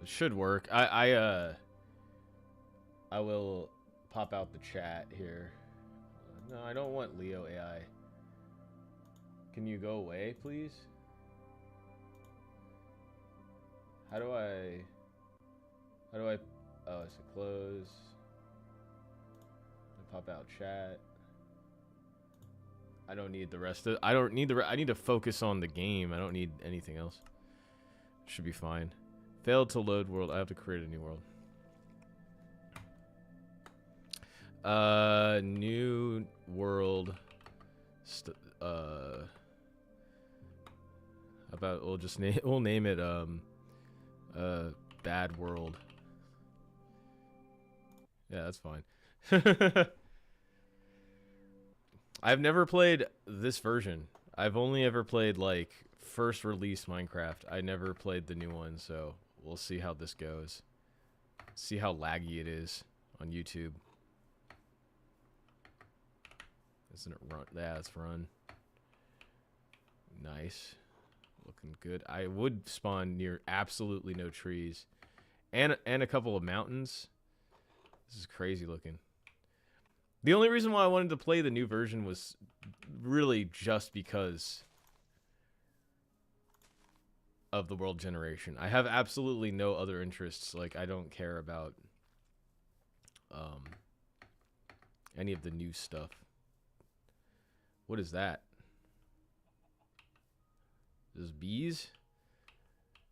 It should work. I will pop out the chat here. No, I don't want Leo AI. Can you go away, please? How do I... Oh, it's a close. Pop out chat. I don't need the rest of... I need to focus on the game. I don't need anything else. Should be fine. Failed to load world. I have to create a new world. New world. About we'll name it bad world. Yeah, that's fine. I've never played this version. I've only ever played like first release Minecraft. I never played the new one, so we'll see how this goes. See how laggy it is on YouTube. Isn't it run? Yeah, it's run. Nice. Looking good. I would spawn near absolutely no trees. And a couple of mountains. This is crazy looking. The only reason why I wanted to play the new version was really just because of the world generation. I have absolutely no other interests. Like, I don't care about any of the new stuff. What is that? Those bees?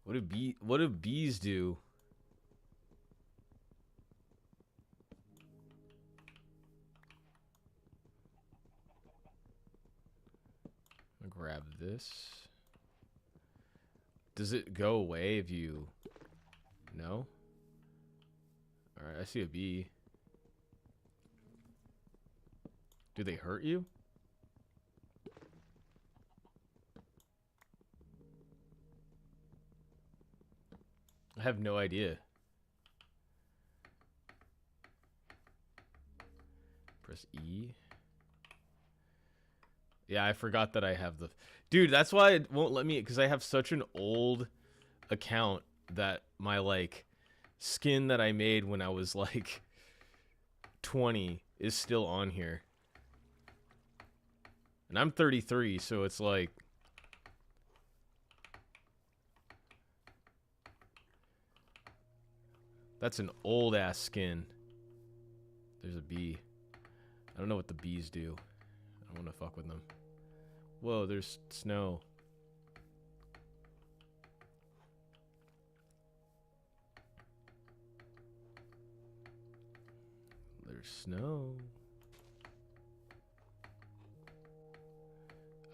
What do bees do? I'll grab this. Does it go away if you... No? Alright, I see a bee. Do they hurt you? I have no idea. Press E. Yeah, I forgot that I have the... Dude, that's why it won't let me... Because I have such an old account that my, like, skin that I made when I was, like, 20 is still on here. And I'm 33, so it's like... That's an old-ass skin. There's a bee. I don't know what the bees do. I don't want to fuck with them. Whoa, there's snow. There's snow.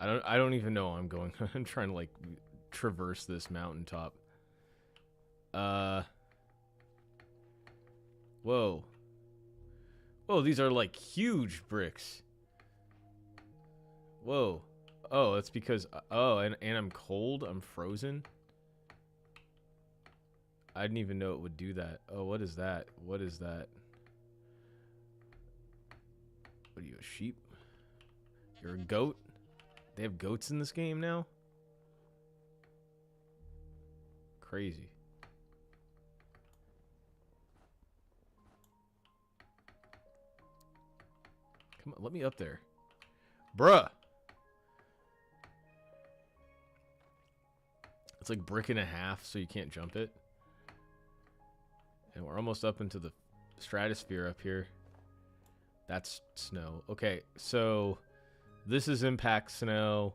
I don't even know I'm going. I'm trying to, like, traverse this mountaintop. Whoa. Whoa, these are like huge bricks. Whoa. Oh, that's because... Oh, and I'm cold? I'm frozen? I didn't even know it would do that. Oh, what is that? What is that? What are you, a sheep? You're a goat? They have goats in this game now? Crazy. Come on, let me up there. Bruh! It's like brick and a half, so you can't jump it. And we're almost up into the stratosphere up here. That's snow. Okay, so this is impact snow.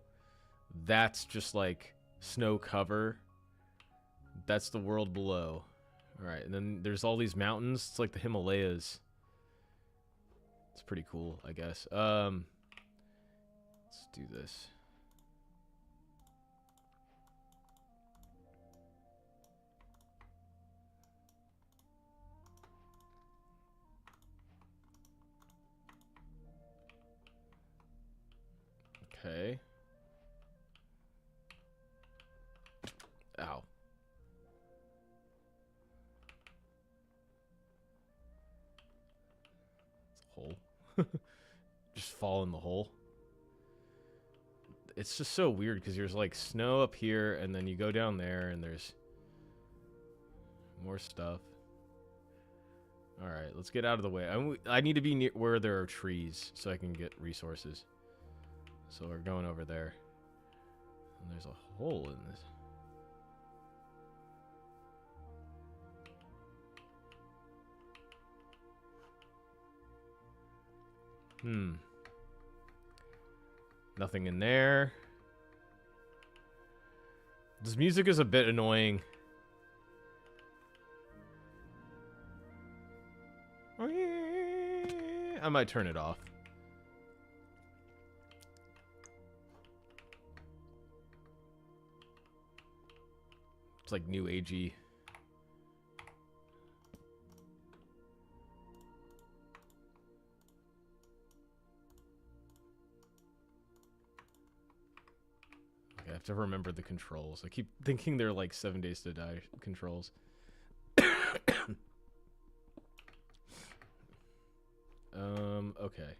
That's just like snow cover. That's the world below. Alright, and then there's all these mountains. It's like the Himalayas. It's pretty cool, I guess. Let's do this. Okay. Ow. It's a hole. Just fall in the hole. It's just so weird because there's like snow up here and then you go down there and there's more stuff. All right, let's get out of the way. I need to be near where there are trees so I can get resources. So we're going over there. And there's a hole in this. Nothing in there. This music is a bit annoying. I might turn it off. It's like new agey. Okay, I have to remember the controls. I keep thinking they're like 7 Days to Die controls. Okay.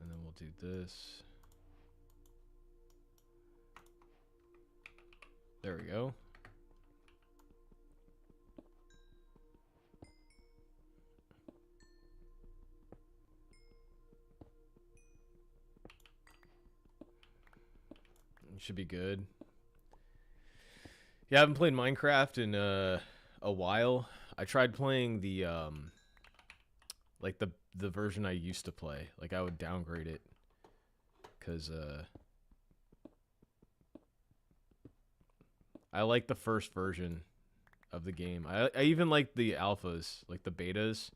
And then we'll do this. There we go. It should be good. Yeah, I haven't played Minecraft in a while. I tried playing the like the version I used to play. Like I would downgrade it cuz I like the first version of the game. I even like the alphas, like the betas,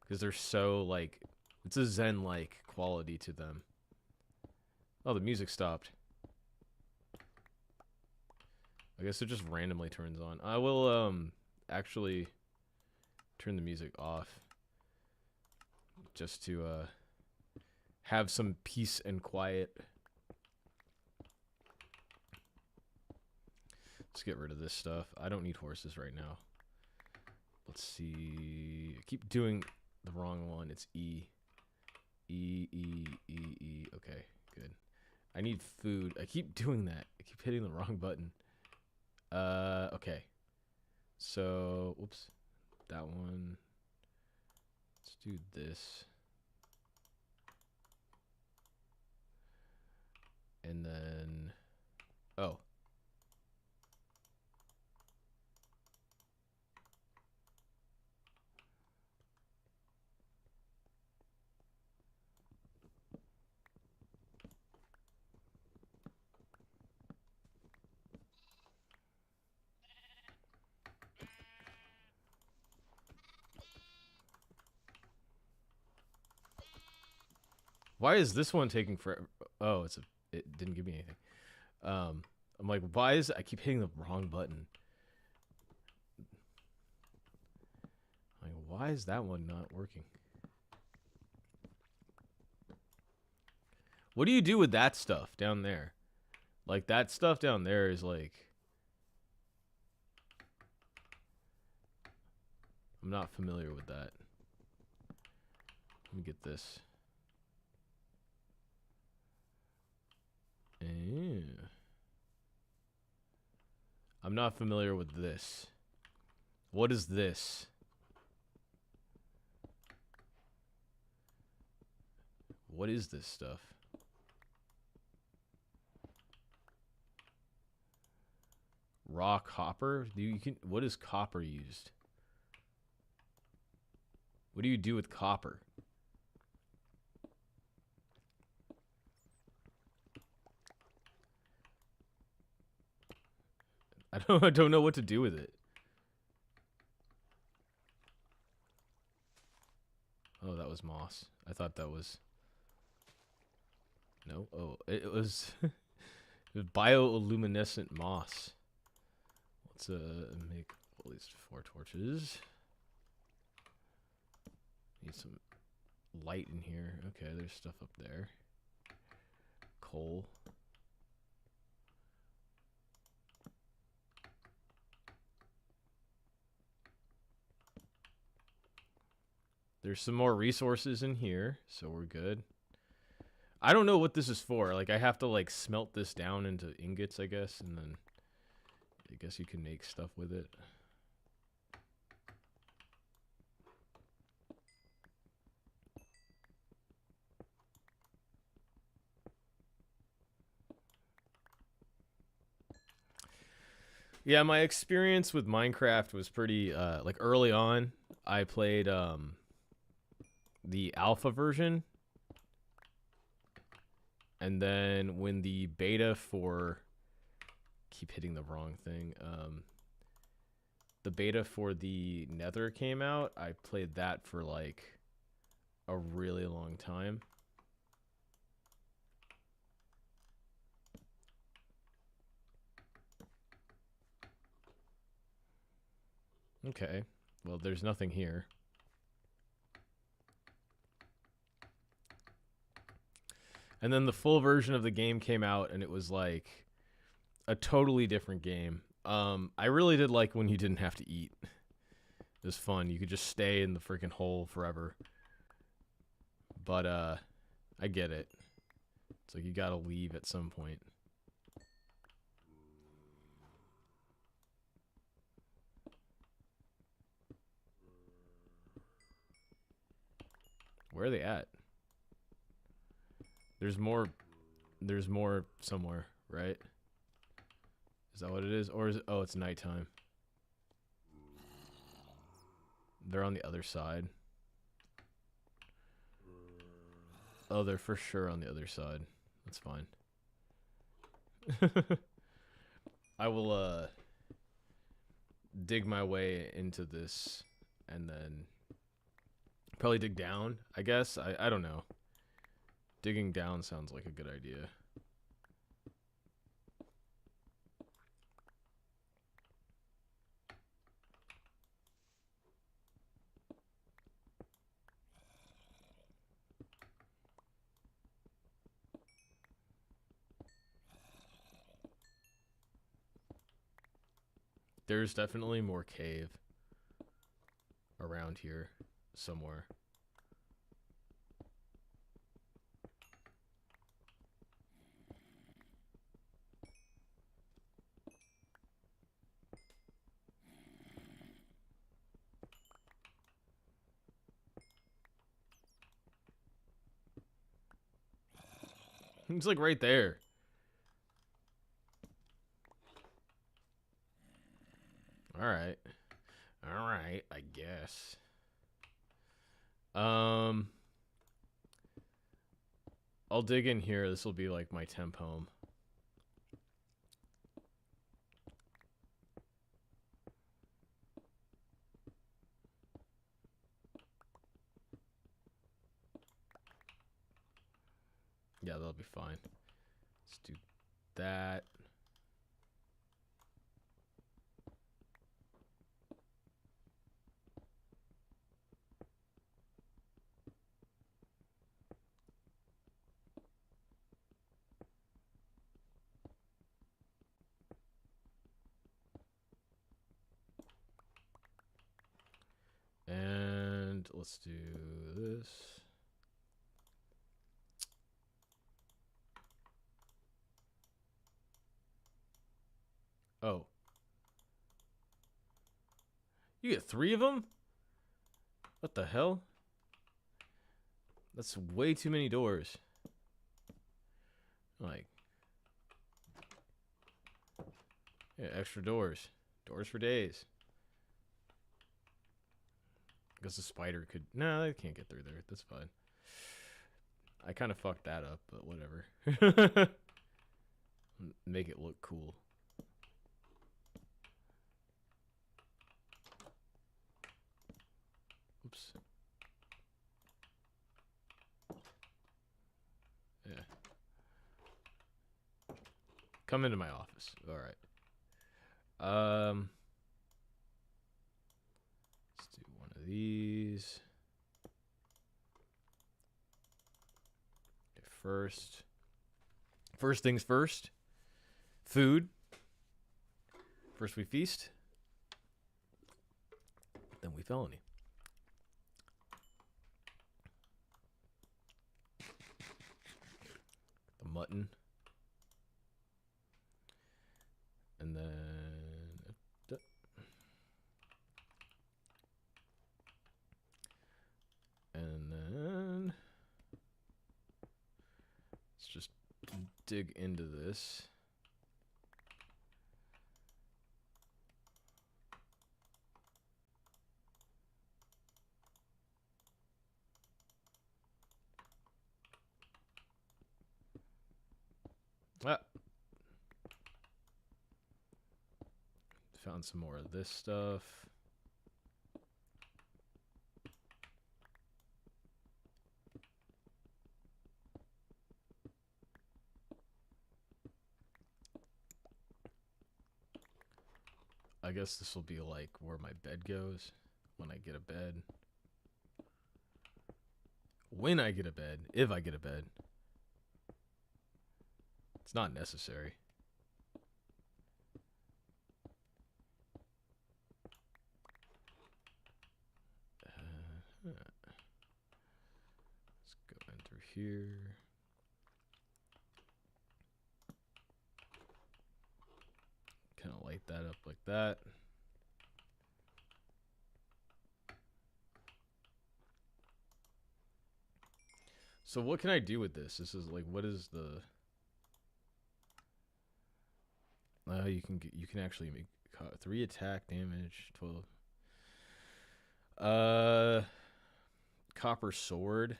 because they're so like it's a Zen-like quality to them. Oh, the music stopped. I guess it just randomly turns on. I will actually turn the music off just to have some peace and quiet. Let's get rid of this stuff. I don't need horses right now. Let's see. I keep doing the wrong one. It's E. E, E, E, E. Okay, good. I need food. I keep doing that. I keep hitting the wrong button. Okay. So, whoops. That one. Let's do this. And then... Oh. Why is this one taking forever? Oh, it didn't give me anything. I'm like, why is I keep hitting the wrong button? Like, why is that one not working? What do you do with that stuff down there? Like, that stuff down there is like... I'm not familiar with that. Let me get this. I'm not familiar with this. What is this? What is this stuff? Raw copper? What is copper used? What do you do with copper? I don't know what to do with it. Oh, that was moss. I thought that was... No? Oh, it was... it was bioluminescent moss. Let's make at least 4 torches. Need some light in here. Okay, there's stuff up there. Coal. There's some more resources in here, so we're good. I don't know what this is for. Like, I have to, like, smelt this down into ingots, I guess, and then I guess you can make stuff with it. Yeah, my experience with Minecraft was pretty like early on. I played the alpha version, and then when the beta for keep hitting the wrong thing. The beta for the Nether came out. I played that for like a really long time. Okay. Well, there's nothing here. And then the full version of the game came out, and it was like a totally different game. I really did like when you didn't have to eat. It was fun. You could just stay in the freaking hole forever. But I get it. It's like you gotta leave at some point. Where are they at? There's more somewhere, right? Is that what it is? Or is it, oh, it's nighttime. They're on the other side. Oh, they're for sure on the other side. That's fine. I will dig my way into this and then probably dig down, I guess. I don't know. Digging down sounds like a good idea. There's definitely more cave around here somewhere. It's like right there. Alright. Alright, I guess. I'll dig in here. This will be like my temp home. Yeah, that'll be fine. Let's do that. And let's do this. Oh. You get 3 of them? What the hell? That's way too many doors. Like, yeah, extra doors. Doors for days. I guess the spider could... No, they can't get through there. That's fine. I kind of fucked that up, but whatever. Make it look cool. Oops. Yeah. Come into my office. All right. Let's do one of these. Okay, first things first. Food. First we feast. Then we felony. The mutton. And then... And then... Let's just dig into this. found some more of this stuff. I guess this will be like where my bed goes when I get a bed. When I get a bed, if I get a bed. It's not necessary. Let's go in through here. Kind of light that up like that. So what can I do with this? This is like, what is the... you can actually make 3 attack damage, 12. Copper sword.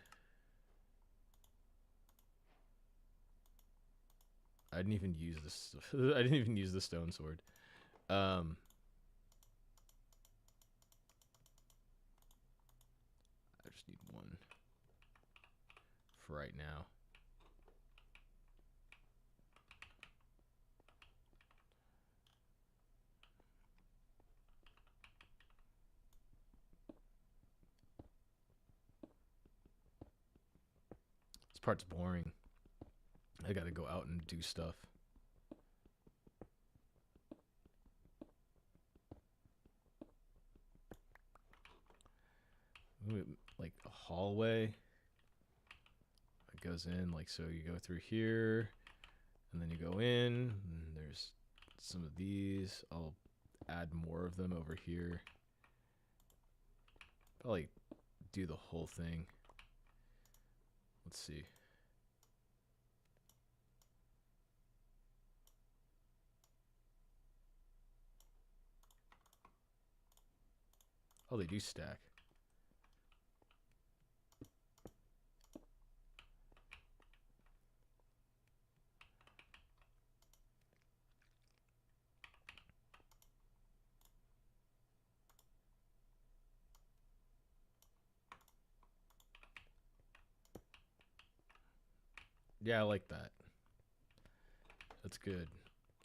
I didn't even use this. I didn't even use the stone sword. I just need 1 for right now. This part's boring. I gotta go out and do stuff. Like a hallway. It goes in like so. You go through here, and then you go in. And there's some of these. I'll add more of them over here. Probably do the whole thing. Let's see. Oh, they do stack. Yeah, I like that. That's good.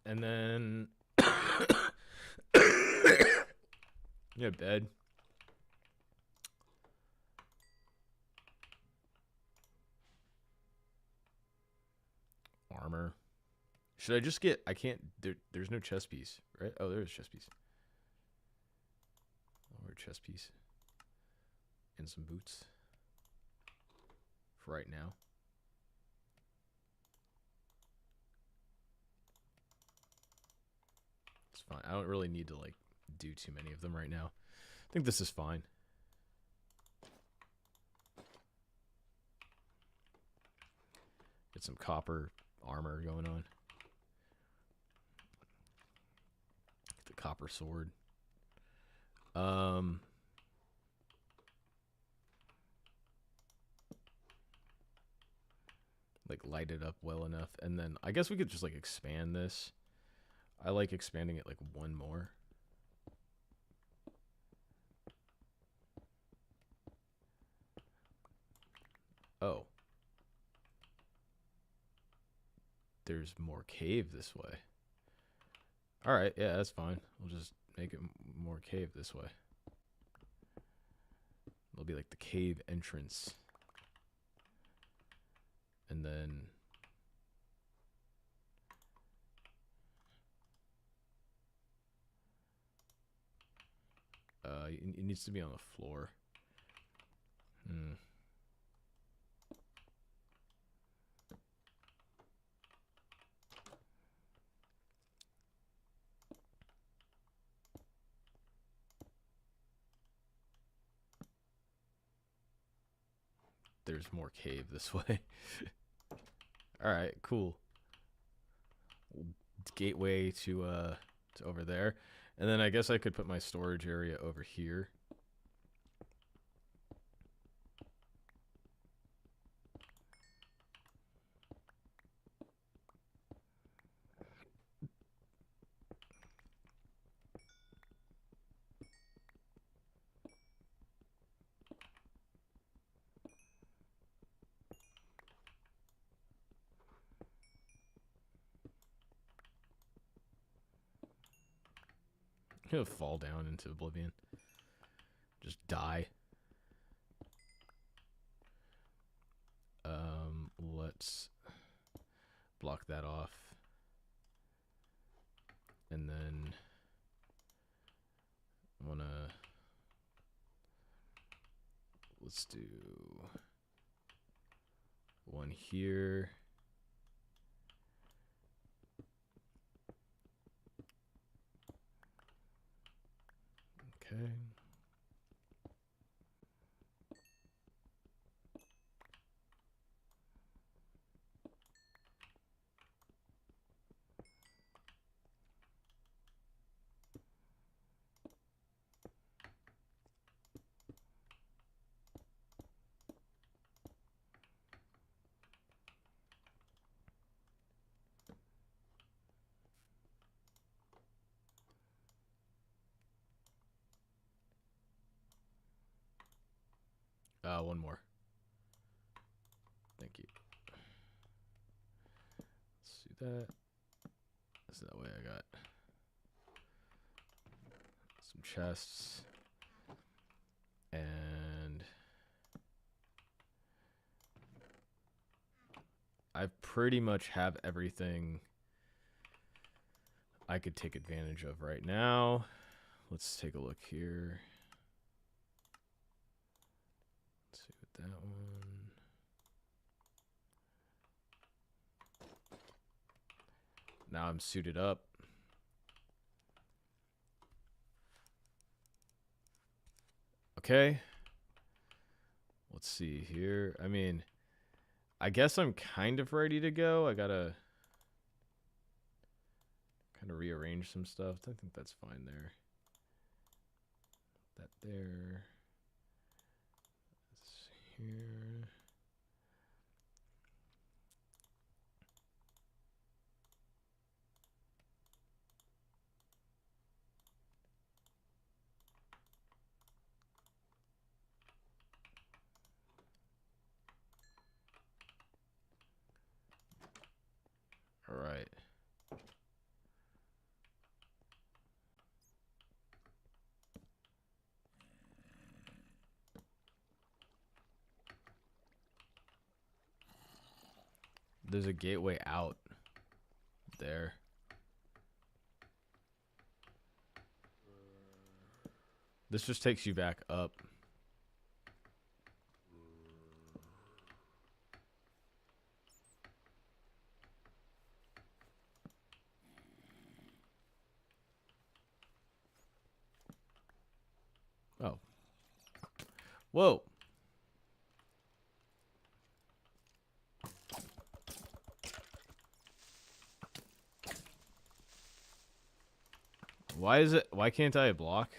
And then yeah, bed. Armor. Should I just get... I can't... There's no chest piece, right? Oh, there is chest piece. I'll wear chest piece. And some boots. For right now. It's fine. I don't really need to, like, do too many of them right now. I think this is fine. Get some copper armor going on. Get the copper sword. Like light it up well enough, and then I guess we could just like expand this. I like expanding it like 1 more. Oh. There's more cave this way. Alright, yeah, that's fine. We'll just make it more cave this way. It'll be like the cave entrance. And then... it needs to be on the floor. There's more cave this way. Alright, cool. Gateway to over there. And then I guess I could put my storage area over here. He'll fall down into oblivion. Just die. Let's block that off. And then I wanna, let's do one here. Okay. One more. Thank you. Let's do that. So that way I got some chests. And I pretty much have everything I could take advantage of right now. Let's take a look here. Let's see what that one. Now I'm suited up. Okay. Let's see here. I mean, I guess I'm kind of ready to go. I gotta kind of rearrange some stuff. I think that's fine there. That there. This here. All right. There's a gateway out there. This just takes you back up. Oh. Whoa. Why can't I block?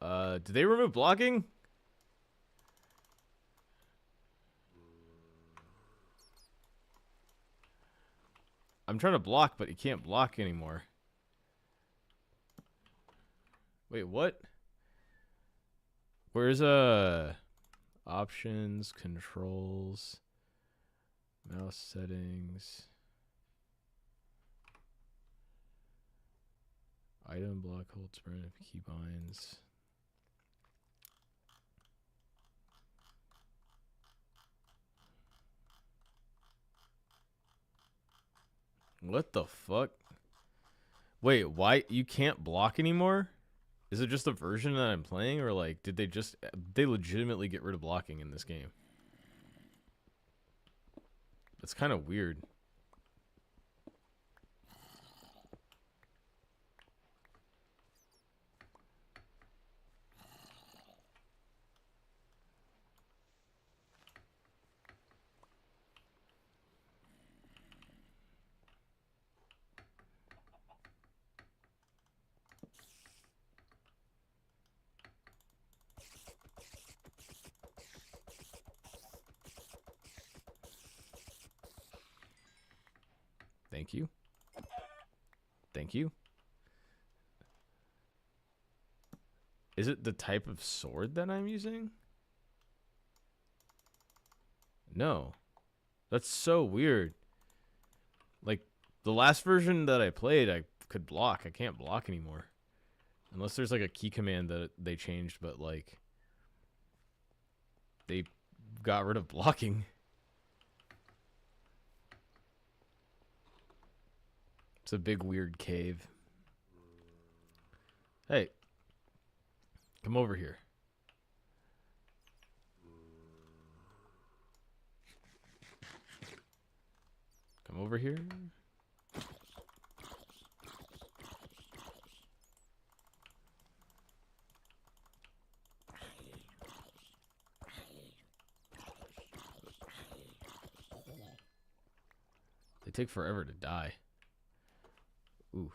Did they remove blocking? I'm trying to block, but you can't block anymore. Wait, what? Where's options, controls, mouse settings, item block, hold sprint, keybinds. What the fuck? Wait, why you can't block anymore? Is it just the version that I'm playing, or like did they legitimately get rid of blocking in this game? It's kind of weird. Thank you. Thank you. Is it the type of sword that I'm using? No. That's so weird. Like, the last version that I played, I could block. I can't block anymore. Unless there's, like, a key command that they changed, but, like, they got rid of blocking. It's a big, weird cave. Hey. Come over here. Come over here. They take forever to die. Ooh.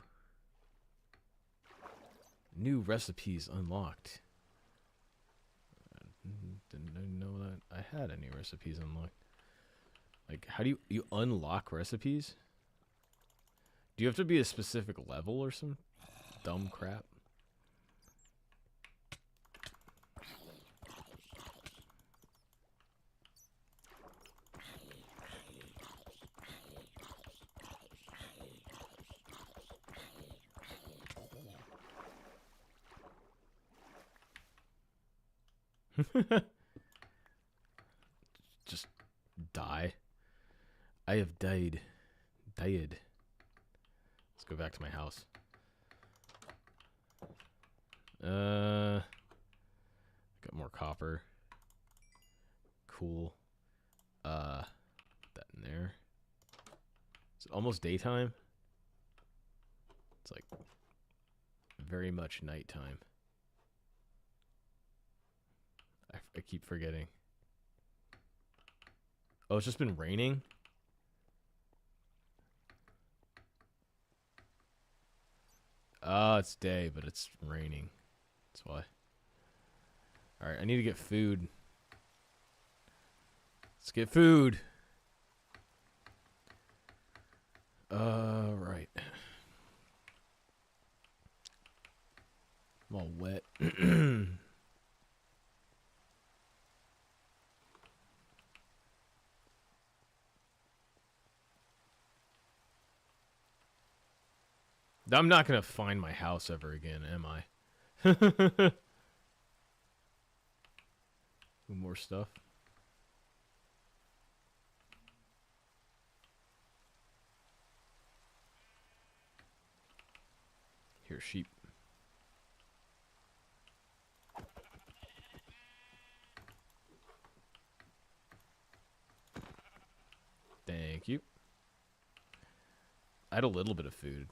New recipes unlocked. Didn't know that I had any recipes unlocked. Like, how do you unlock recipes? Do you have to be a specific level or some dumb crap? Just die. I have died. Died. Let's go back to my house. Got more copper. Cool. That in there. It's almost daytime. It's like very much nighttime. I keep forgetting. Oh, it's just been raining? It's day, but it's raining. That's why. Alright, I need to get food. Let's get food. Right. I'm all wet. I'm not gonna find my house ever again, am I? More stuff. Here, sheep. Thank you. I had a little bit of food.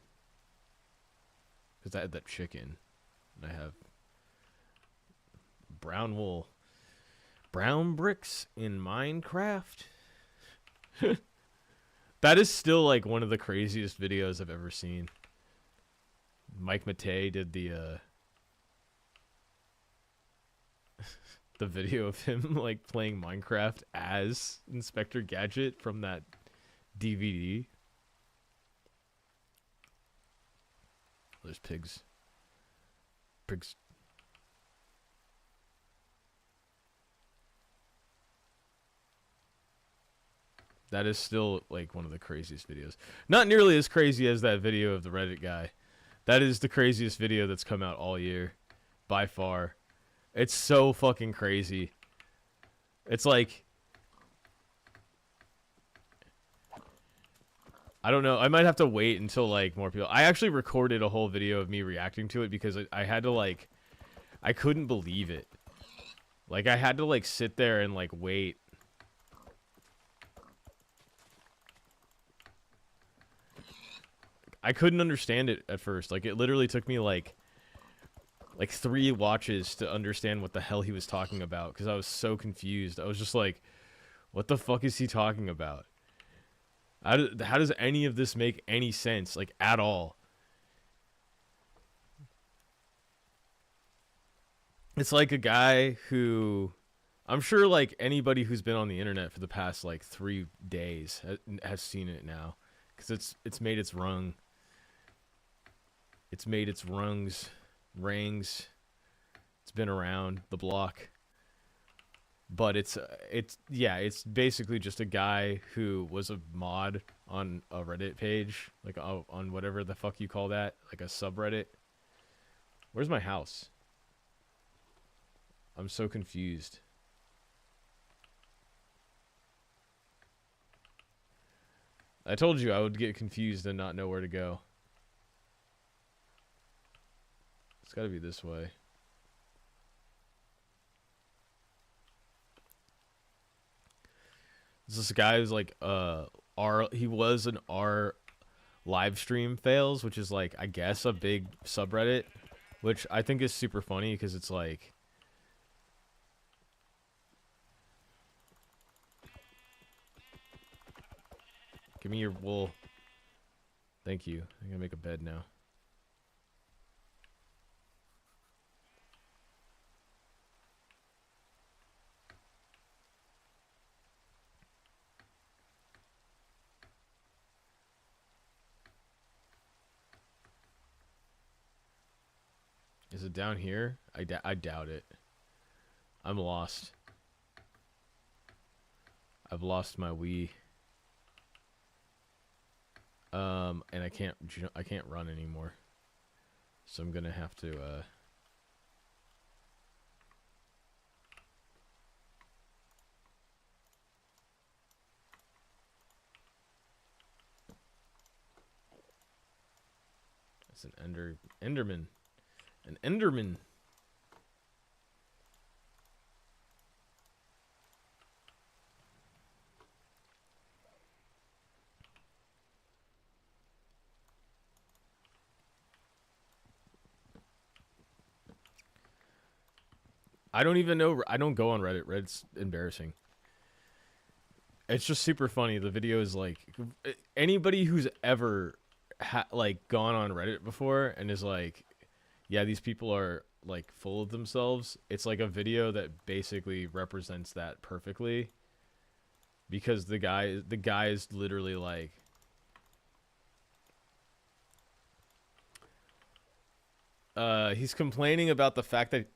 Because I had that chicken. And I have brown wool. Brown bricks in Minecraft. That is still like one of the craziest videos I've ever seen. Mike Matei did the the video of him like playing Minecraft as Inspector Gadget from that DVD. There's pigs. Pigs. That is still like one of the craziest videos. Not nearly as crazy as that video of the Reddit guy. That is the craziest video that's come out all year. By far. It's so fucking crazy. It's like... I don't know. I might have to wait until like more people... I actually recorded a whole video of me reacting to it because I had to like... I couldn't believe it. Like I had to like sit there and like wait. I couldn't understand it at first. Like, it literally took me, like 3 watches to understand what the hell he was talking about. Because I was so confused. I was just like, what the fuck is he talking about? How does any of this make any sense? Like, at all. It's like a guy who... I'm sure, like, anybody who's been on the internet for the past, like, 3 days has seen it now. Because it's made its rung. It's made its rings. It's been around the block. but it's basically just a guy who was a mod on a Reddit page, like on whatever the fuck you call that, like a subreddit. Where's my house? I'm so confused. I told you I would get confused and not know where to go. It's got to be this way. This guy who's like he was an R live stream fails, which is like I guess a big subreddit, which I think is super funny because it's like give me your wool. Thank you. I'm gonna make a bed now. Is it down here? I doubt it. I'm lost. I've lost my Wii. And I can't run anymore. So I'm gonna have to it's an Enderman. An Enderman. I don't even know. I don't go on Reddit. Reddit's embarrassing. It's just super funny. The video is like anybody who's ever like gone on Reddit before and is like, yeah, these people are like full of themselves. It's like a video that basically represents that perfectly. Because the guy is literally like, he's complaining about the fact that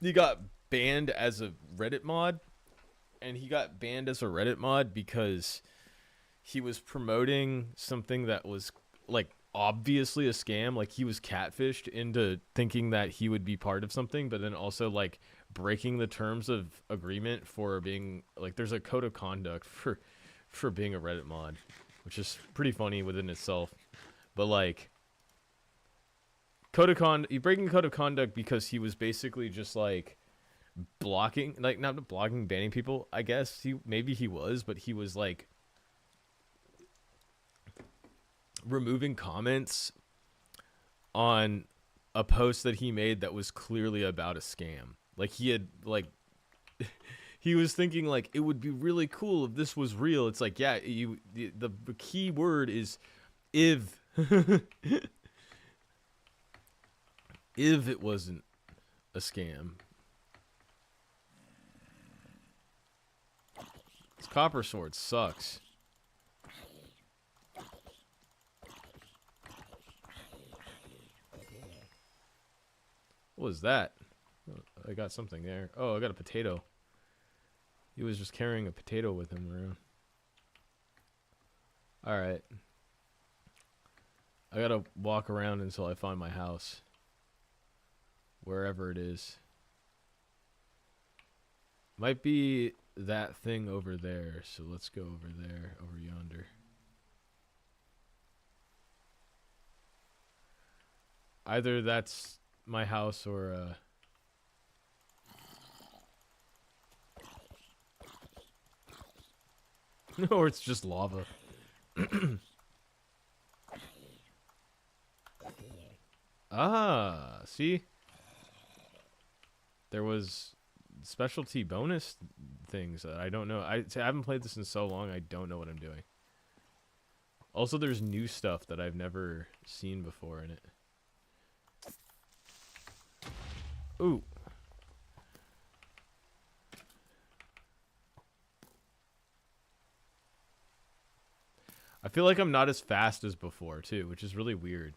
he got banned as a Reddit mod, and he got banned as a Reddit mod because he was promoting something that was like obviously a scam. Like he was catfished into thinking that he would be part of something, but then also like breaking the terms of agreement for being like, there's a code of conduct for being a Reddit mod, which is pretty funny within itself. But like he breaking code of conduct because he was basically just like blocking, like not blocking, banning people. I guess maybe he was, but he was like removing comments on a post that he made that was clearly about a scam. Like he had like he was thinking like it would be really cool if this was real. It's like, yeah, the key word is if if it wasn't a scam. This copper sword sucks. What was that? I got something there. Oh, I got a potato. He was just carrying a potato with him around. Alright. I gotta walk around until I find my house. Wherever it is. Might be that thing over there. So let's go over there, over yonder. Either that's my house or or it's just lava. Ah, see? There was specialty bonus things that I don't know. I haven't played this in so long, I don't know what I'm doing. Also, there's new stuff that I've never seen before in it. Ooh. I feel like I'm not as fast as before, too, which is really weird.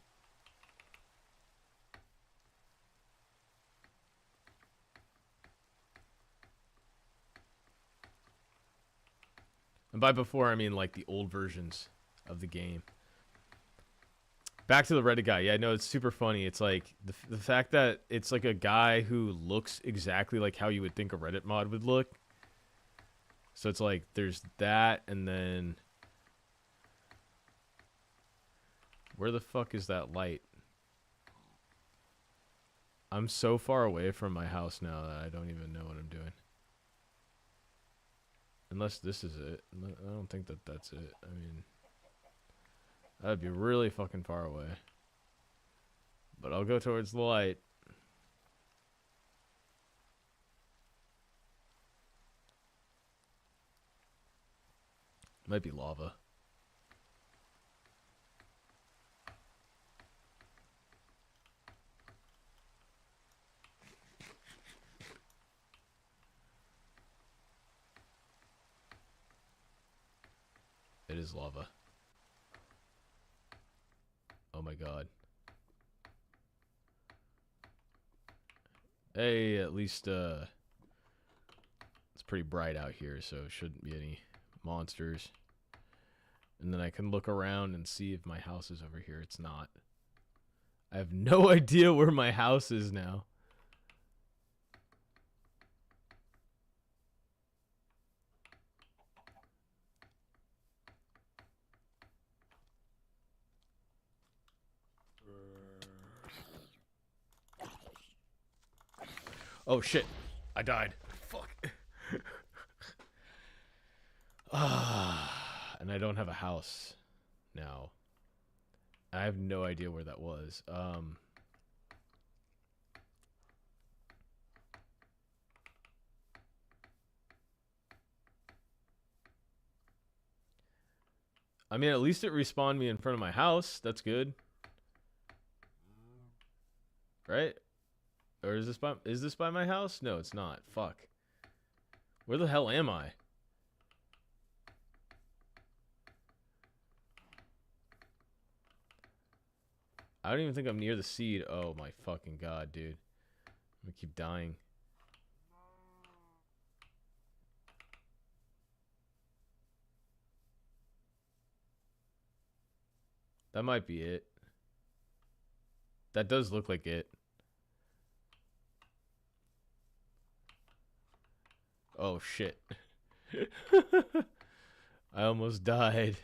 by before, I mean like the old versions of the game. Back to the Reddit guy. Yeah, no, it's super funny. It's like the fact that it's like a guy who looks exactly like how you would think a Reddit mod would look. So it's like there's that, and then where the fuck is that light? I'm so far away from my house now that I don't even know what I'm doing. Unless this is it. I don't think that that's it. I mean, that'd be really fucking far away. But I'll go towards the light. Might be lava. It is lava. Oh my god. Hey, at least it's pretty bright out here, so shouldn't be any monsters. And then I can look around and see if my house is over here. It's not. I have no idea where my house is now. Oh shit. I died. Fuck. And I don't have a house now. I have no idea where that was. I mean, at least it respawned me in front of my house. That's good. Right? Or is this by my house? No, it's not. Fuck. Where the hell am I? I don't even think I'm near the seed. Oh my fucking god, dude. I'm gonna keep dying. That might be it. That does look like it. Oh shit. I almost died.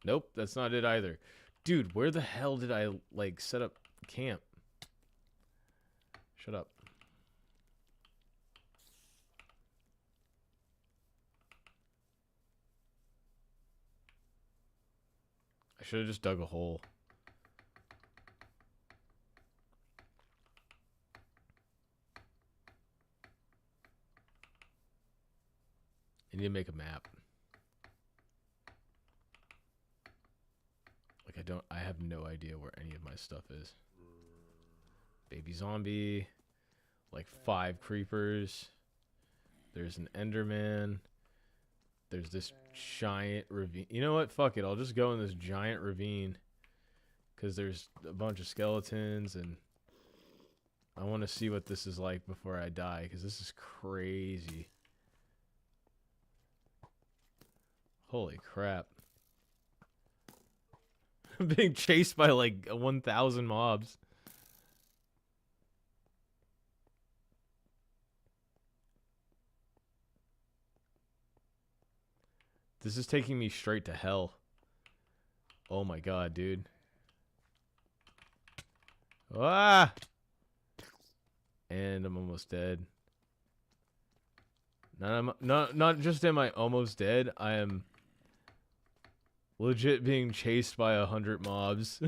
Nope, that's not it either. Dude, where the hell did I, like, set up camp? Shut up. I should have just dug a hole. I need to make a map. I have no idea where any of my stuff is. Baby zombie. Like 5 creepers. There's an Enderman. There's this giant ravine. You know what? Fuck it. I'll just go in this giant ravine. Because there's a bunch of skeletons. And I want to see what this is like before I die. Because this is crazy. Holy crap. I'm being chased by like 1,000 mobs. This is taking me straight to hell. Oh my god, dude. Ah! And I'm almost dead. Not just am I almost dead, I am legit being chased by 100 mobs.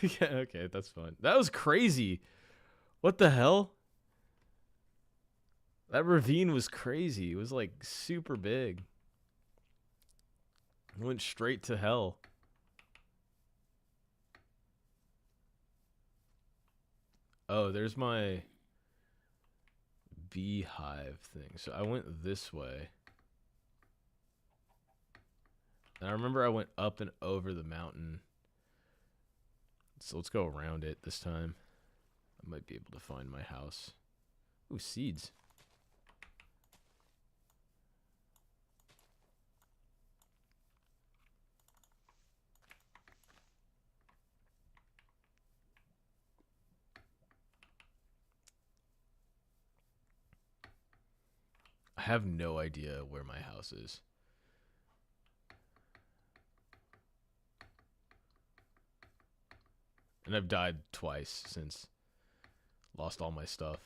Yeah, okay, that's fun. That was crazy. What the hell? That ravine was crazy. It was like super big. It went straight to hell. Oh, there's my beehive thing. So I went this way. And I remember I went up and over the mountain. So let's go around it this time. I might be able to find my house. Ooh, seeds. I have no idea where my house is. And I've died twice since. Lost all my stuff.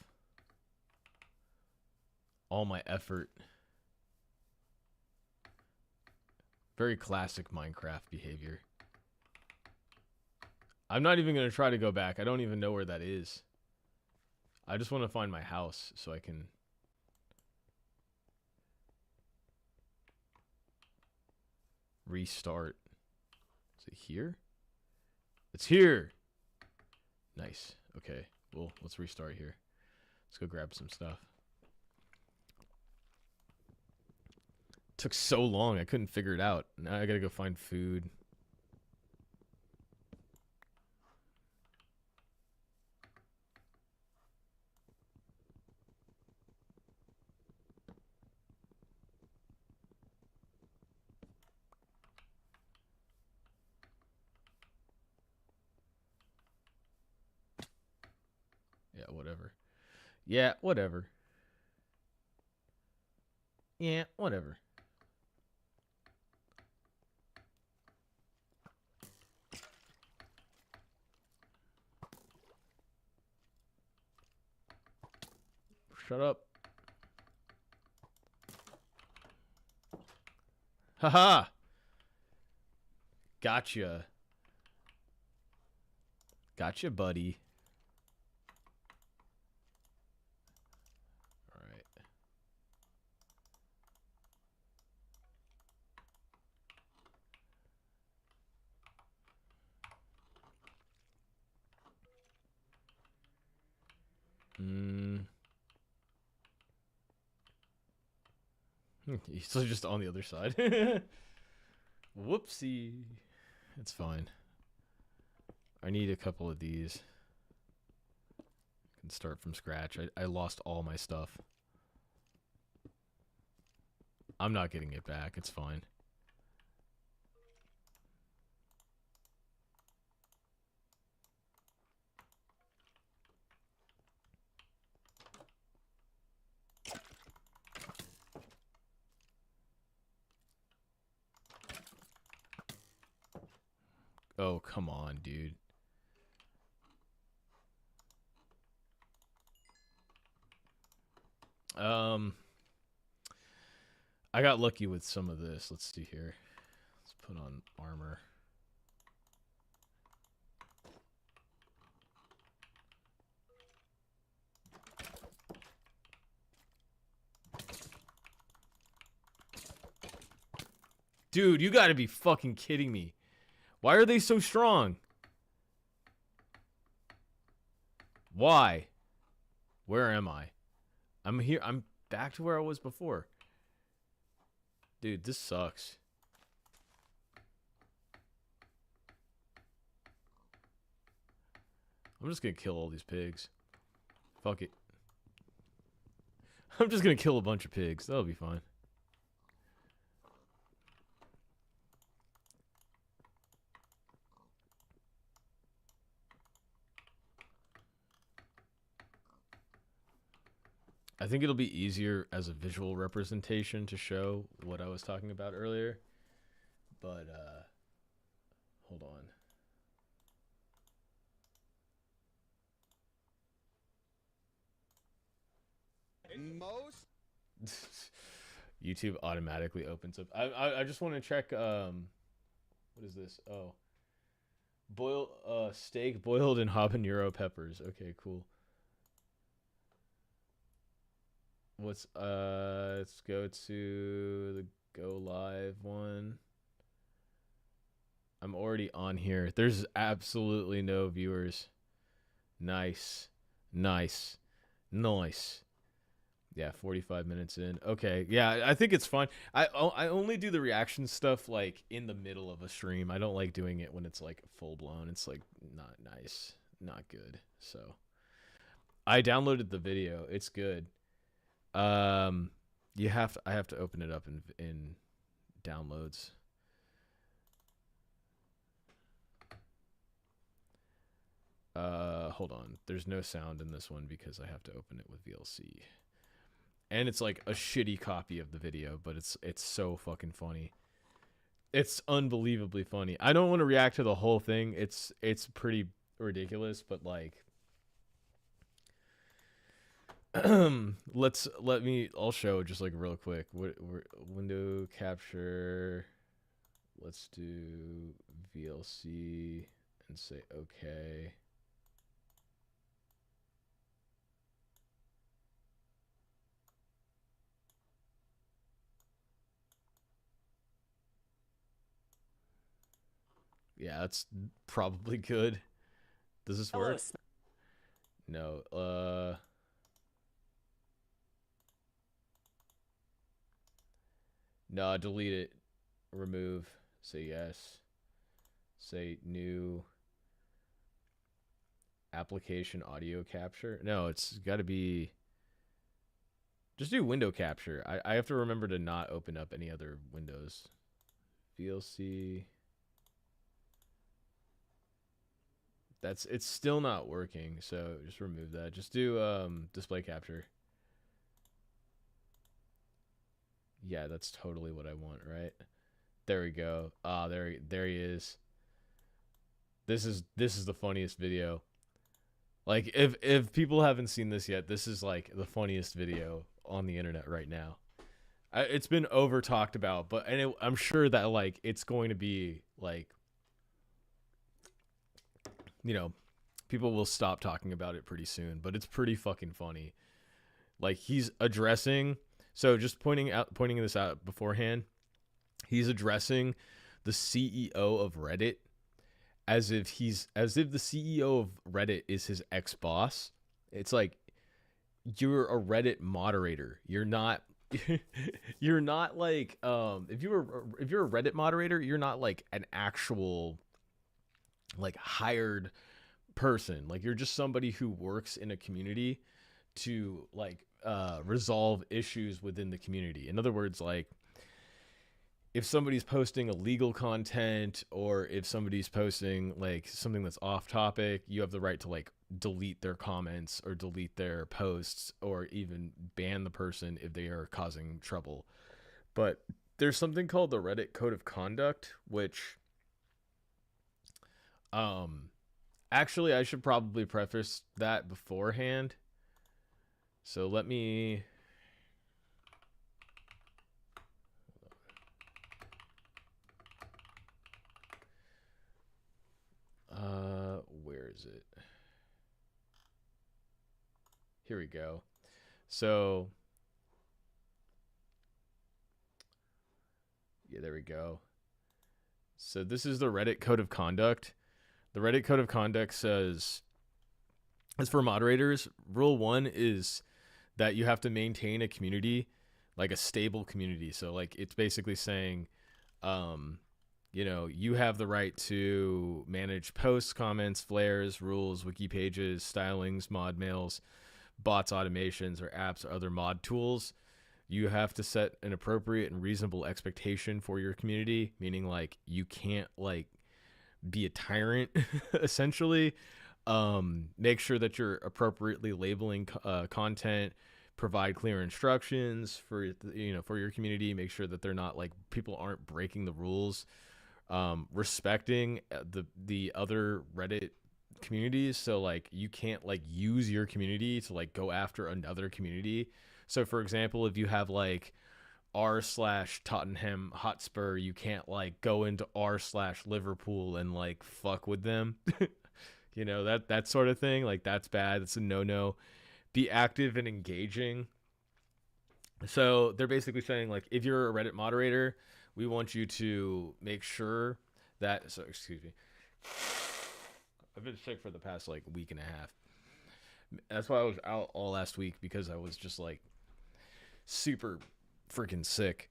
All my effort. Very classic Minecraft behavior. I'm not even going to try to go back. I don't even know where that is. I just want to find my house so I can... restart. Is it here? It's here! Nice. Okay. Well, let's restart here. Let's go grab some stuff. Took so long, I couldn't figure it out. Now I gotta go find food. Yeah, whatever. Yeah, whatever. Yeah, whatever. Shut up. Haha! Gotcha. Gotcha, buddy. Alright. He's still just on the other side. Whoopsie. It's fine. I need a couple of these. I can start from scratch. I lost all my stuff. I'm not getting it back. It's fine. Oh, come on, dude. I got lucky with some of this. Let's see here. Let's put on armor. Dude, you gotta be fucking kidding me. Why are they so strong? Why? Where am I? I'm here. I'm back to where I was before. Dude, this sucks. I'm just gonna kill all these pigs. Fuck it. I'm just gonna kill a bunch of pigs. That'll be fine. I think it'll be easier as a visual representation to show what I was talking about earlier. But, hold on. Most YouTube automatically opens up. I just want to check, what is this? Oh. Steak boiled in habanero peppers. Okay, cool. Let's go to the go live one. I'm already on here. There's absolutely no viewers. Nice. Nice. Nice. Yeah, 45 minutes in. Okay, yeah, I think it's fine. I only do the reaction stuff like in the middle of a stream. I don't like doing it when it's like full blown. It's like not nice, not good. So I downloaded the video. It's good. I have to open it up in downloads. Hold on. There's no sound in this one because I have to open it with VLC. And it's like a shitty copy of the video, but it's so fucking funny. It's unbelievably funny. I don't want to react to the whole thing. It's pretty ridiculous, but like I'll show just like real quick. Window capture. Let's do VLC and say okay. Yeah, that's probably good. Does this work? No. No, delete it. Remove. Say yes. Say new. Application audio capture. No, it's got to be. Just do window capture. I have to remember to not open up any other windows. VLC. It's still not working, so just remove that. Just do display capture. Yeah, that's totally what I want, right? There we go. Ah, there he is. This is the funniest video. Like if people haven't seen this yet, this is like the funniest video on the internet right now. It's been over talked about, but I'm sure that like it's going to be like, you know, people will stop talking about it pretty soon, but it's pretty fucking funny. Like he's addressing, so just pointing this out beforehand, he's addressing the CEO of Reddit as if the CEO of Reddit is his ex-boss. It's like, you're a Reddit moderator. You're not you're not like if you're a Reddit moderator, you're not like an actual like hired person. Like you're just somebody who works in a community to like resolve issues within the community. In other words, like if somebody's posting illegal content or if somebody's posting like something that's off topic, you have the right to like delete their comments or delete their posts or even ban the person if they are causing trouble. But there's something called the Reddit Code of Conduct, which actually I should probably preface that beforehand. So let me where is it? Here we go. So yeah, there we go. So this is the Reddit Code of Conduct. The Reddit Code of Conduct says, as for moderators, rule 1 is that you have to maintain a community, like a stable community. So like it's basically saying, you know, you have the right to manage posts, comments, flares, rules, wiki pages, stylings, mod mails, bots, automations, or apps or other mod tools. You have to set an appropriate and reasonable expectation for your community, meaning like you can't like be a tyrant essentially. Make sure that you're appropriately labeling content, provide clear instructions for your community, make sure that they're not like people aren't breaking the rules, respecting the other Reddit communities. So like you can't like use your community to like go after another community. So for example, if you have like r/Tottenham Hotspur, you can't like go into r/Liverpool and like fuck with them. You know, that sort of thing. Like that's bad. That's a no. Be active and engaging. So they're basically saying like if you're a Reddit moderator, we want you to make sure that excuse me. I've been sick for the past like week and a half. That's why I was out all last week, because I was just like super freaking sick.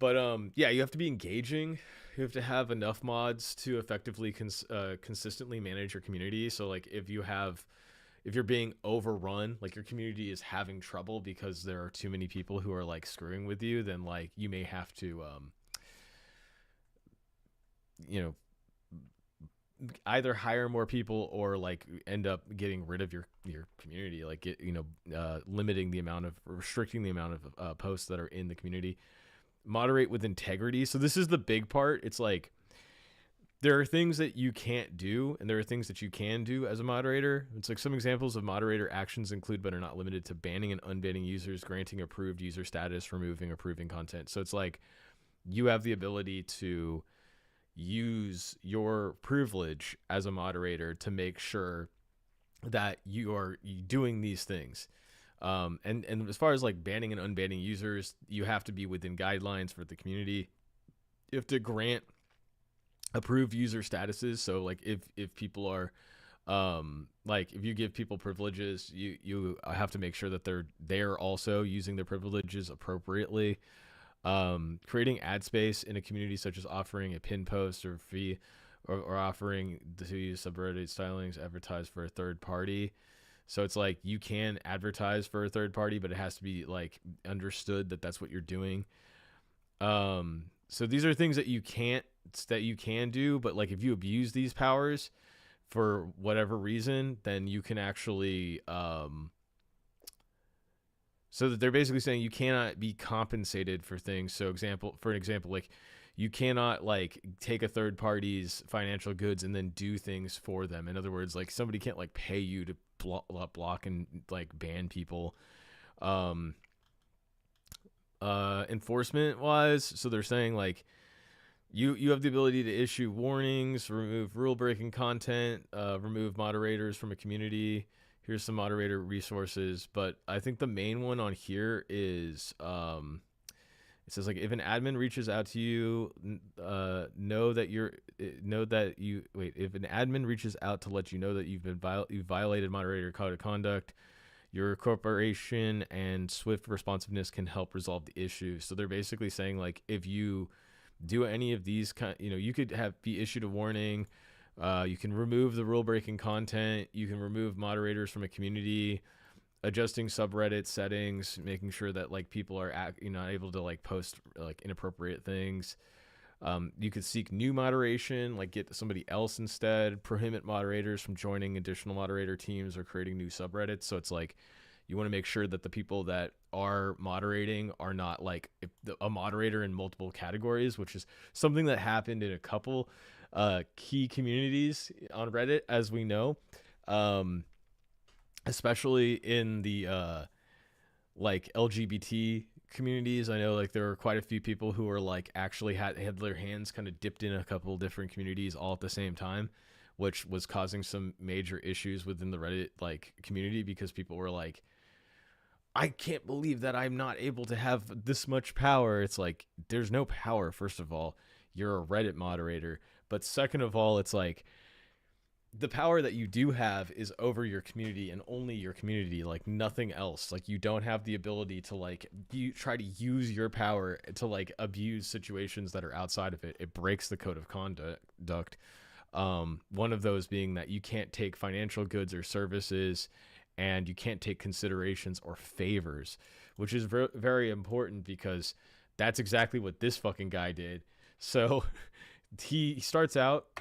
But yeah, you have to be engaging. You have to have enough mods to effectively consistently manage your community. So like if you have if you're being overrun, like your community is having trouble because there are too many people who are like screwing with you, then like you may have to you know, either hire more people or like end up getting rid of your community, like limiting the amount of, restricting the amount of posts that are in the community. Moderate with integrity. So this is the big part. It's like there are things that you can't do and there are things that you can do as a moderator. It's like some examples of moderator actions include but are not limited to banning and unbanning users, granting approved user status, removing approving content. So it's like you have the ability to use your privilege as a moderator to make sure that you are doing these things. And as far as like banning and unbanning users, you have to be within guidelines for the community. You have to grant approved user statuses. So like if people are like if you give people privileges, you have to make sure that they're also using their privileges appropriately. Creating ad space in a community, such as offering a pin post or fee, or offering to use subreddit stylings advertised for a third party. So it's like you can advertise for a third party, but it has to be like understood that that's what you're doing. So these are things that you can do, but like if you abuse these powers for whatever reason, then you can actually so that they're basically saying you cannot be compensated for things. So for an example, like you cannot like take a third party's financial goods and then do things for them. In other words, like somebody can't like pay you to block and like ban people. Enforcement wise, so they're saying like you have the ability to issue warnings, remove rule breaking content, remove moderators from a community. Here's some moderator resources, but I think the main one on here is it says like if an admin reaches out to you, if an admin reaches out to let you know that you've violated moderator code of conduct, your corporation and swift responsiveness can help resolve the issue. So they're basically saying like if you do any of these you could be issued a warning. You can remove the rule breaking content. You can remove moderators from a community, adjusting subreddit settings, making sure that like people are not able to like post like inappropriate things. You could seek new moderation, like get somebody else instead, prohibit moderators from joining additional moderator teams or creating new subreddits. So it's like you want to make sure that the people that are moderating are not like a moderator in multiple categories, which is something that happened in a couple key communities on Reddit, as we know, especially in the like LGBT communities. I know like there were quite a few people who were like actually had their hands kind of dipped in a couple different communities all at the same time, which was causing some major issues within the Reddit like community, because people were like, I can't believe that I'm not able to have this much power. It's like, there's no power. First of all, you're a Reddit moderator. But second of all, it's like the power that you do have is over your community and only your community, like nothing else. Like you don't have the ability to like you try to use your power to like abuse situations that are outside of it. It breaks the code of conduct. One of those being that you can't take financial goods or services, and you can't take considerations or favors, which is very important, because that's exactly what this fucking guy did. So he starts out,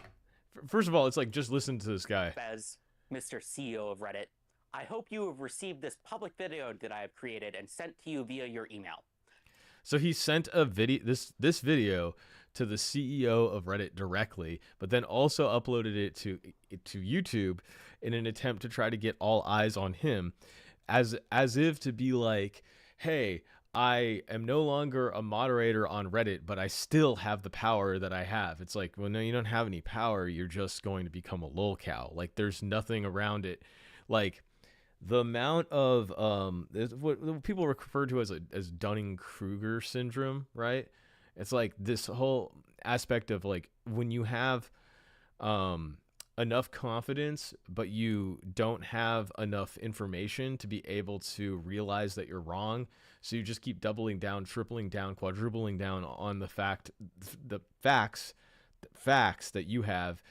first of all, it's like, just listen to this guy. As Mr. CEO of Reddit, I hope you have received this public video that I have created and sent to you via your email. So he sent a video, this video, to the CEO of Reddit directly, but then also uploaded it to YouTube in an attempt to try to get all eyes on him, as if to be like, hey, I am no longer a moderator on Reddit, but I still have the power that I have. It's like, well, no, you don't have any power. You're just going to become a lolcow. Like there's nothing around it. Like the amount of what people refer to as Dunning-Kruger syndrome, right? It's like this whole aspect of like when you have enough confidence, but you don't have enough information to be able to realize that you're wrong. So you just keep doubling down, tripling down, quadrupling down on the facts that you have,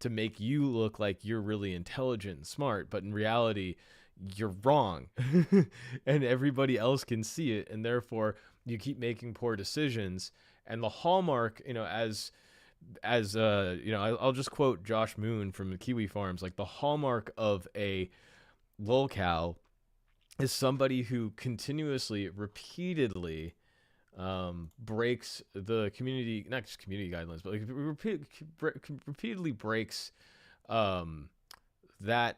to make you look like you're really intelligent and smart, but in reality you're wrong. And everybody else can see it, and therefore you keep making poor decisions. And the hallmark, I'll just quote Josh Moon from the Kiwi Farms, like the hallmark of a lolcow is somebody who continuously, repeatedly breaks the community, not just community guidelines, but like repeatedly breaks that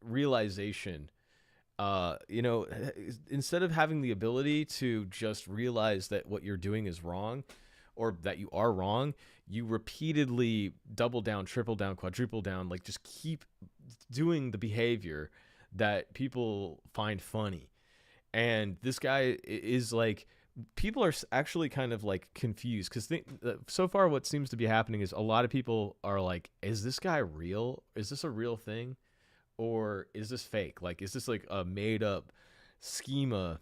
realization. Instead of having the ability to just realize that what you're doing is wrong, or that you are wrong, you repeatedly double down, triple down, quadruple down, like just keep doing the behavior that people find funny. And this guy is like, people are actually kind of like confused, because so far what seems to be happening is a lot of people are like, is this guy real? Is this a real thing? Or is this fake? Like, is this like a made up schema?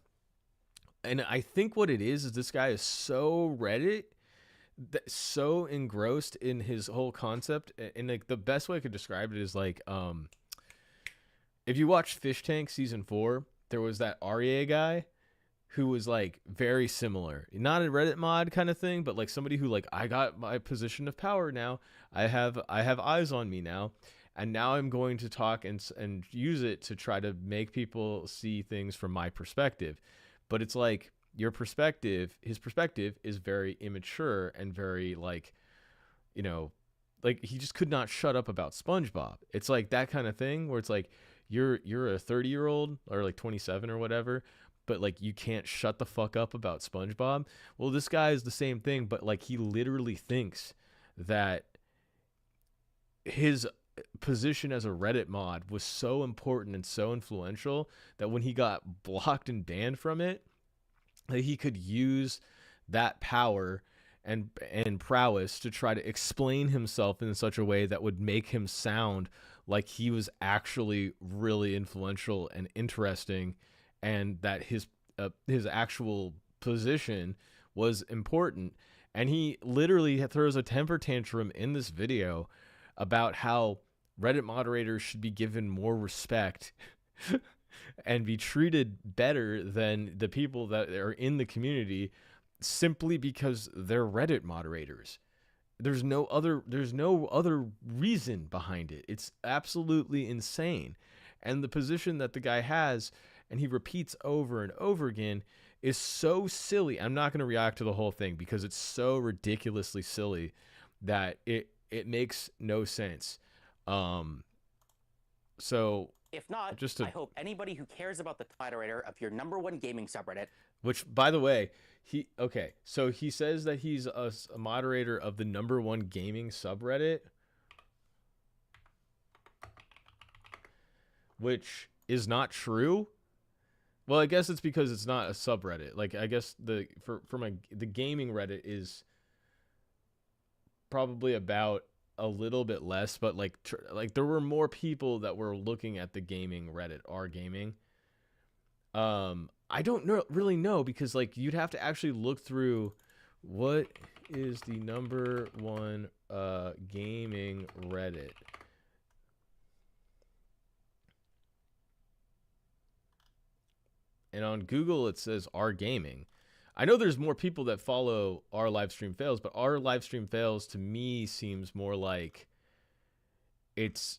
And I think what it is this guy is so Reddit, so engrossed in his whole concept. And like the best way I could describe it is like, if you watch Fish Tank season 4, there was that Arya guy who was like very similar, not a Reddit mod kind of thing, but like somebody who like, I got my position of power now. I have eyes on me now. And now I'm going to talk and use it to try to make people see things from my perspective. But it's like his perspective is very immature and very like, like he just could not shut up about SpongeBob. It's like that kind of thing where it's like, you're a 30-year-old or like 27 or whatever, but like you can't shut the fuck up about SpongeBob. Well, this guy is the same thing, but like he literally thinks that his position as a Reddit mod was so important and so influential that when he got blocked and banned from it, that he could use that power and prowess to try to explain himself in such a way that would make him sound like he was actually really influential and interesting, and that his actual position was important. And he literally throws a temper tantrum in this video about how Reddit moderators should be given more respect and be treated better than the people that are in the community simply because they're Reddit moderators. There's no other reason behind it. It's absolutely insane. And the position that the guy has, and he repeats over and over again, is so silly. I'm not going to react to the whole thing because it's so ridiculously silly that it makes no sense. So if not, I hope anybody who cares about the moderator of your #1 gaming subreddit, which by the way, so he says that he's a moderator of the #1 gaming subreddit, which is not true. Well, I guess it's because it's not a subreddit. Like, I guess the gaming Reddit is probably about a little bit less, but like there were more people that were looking at the gaming Reddit, r/gaming. I don't really know, because like you'd have to actually look through what is the #1 gaming Reddit. And on Google it says r/gaming. I know there's more people that follow our livestream fails, but our livestream fails to me seems more like it's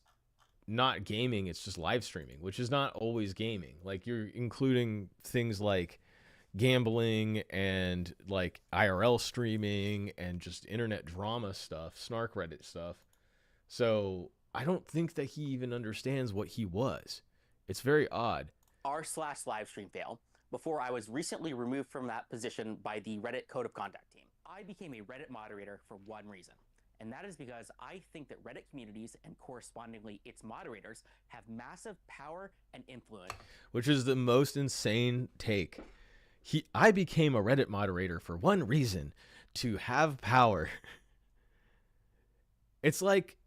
not gaming, it's just live streaming, which is not always gaming. Like, you're including things like gambling and like IRL streaming and just internet drama stuff, snark Reddit stuff. So I don't think that he even understands what he was. It's very odd. r/livestream fail, before I was recently removed from that position by the Reddit Code of Conduct team. I became a Reddit moderator for one reason, and that is because I think that Reddit communities, and correspondingly its moderators, have massive power and influence. Which is the most insane take. I became a Reddit moderator for one reason: to have power. It's like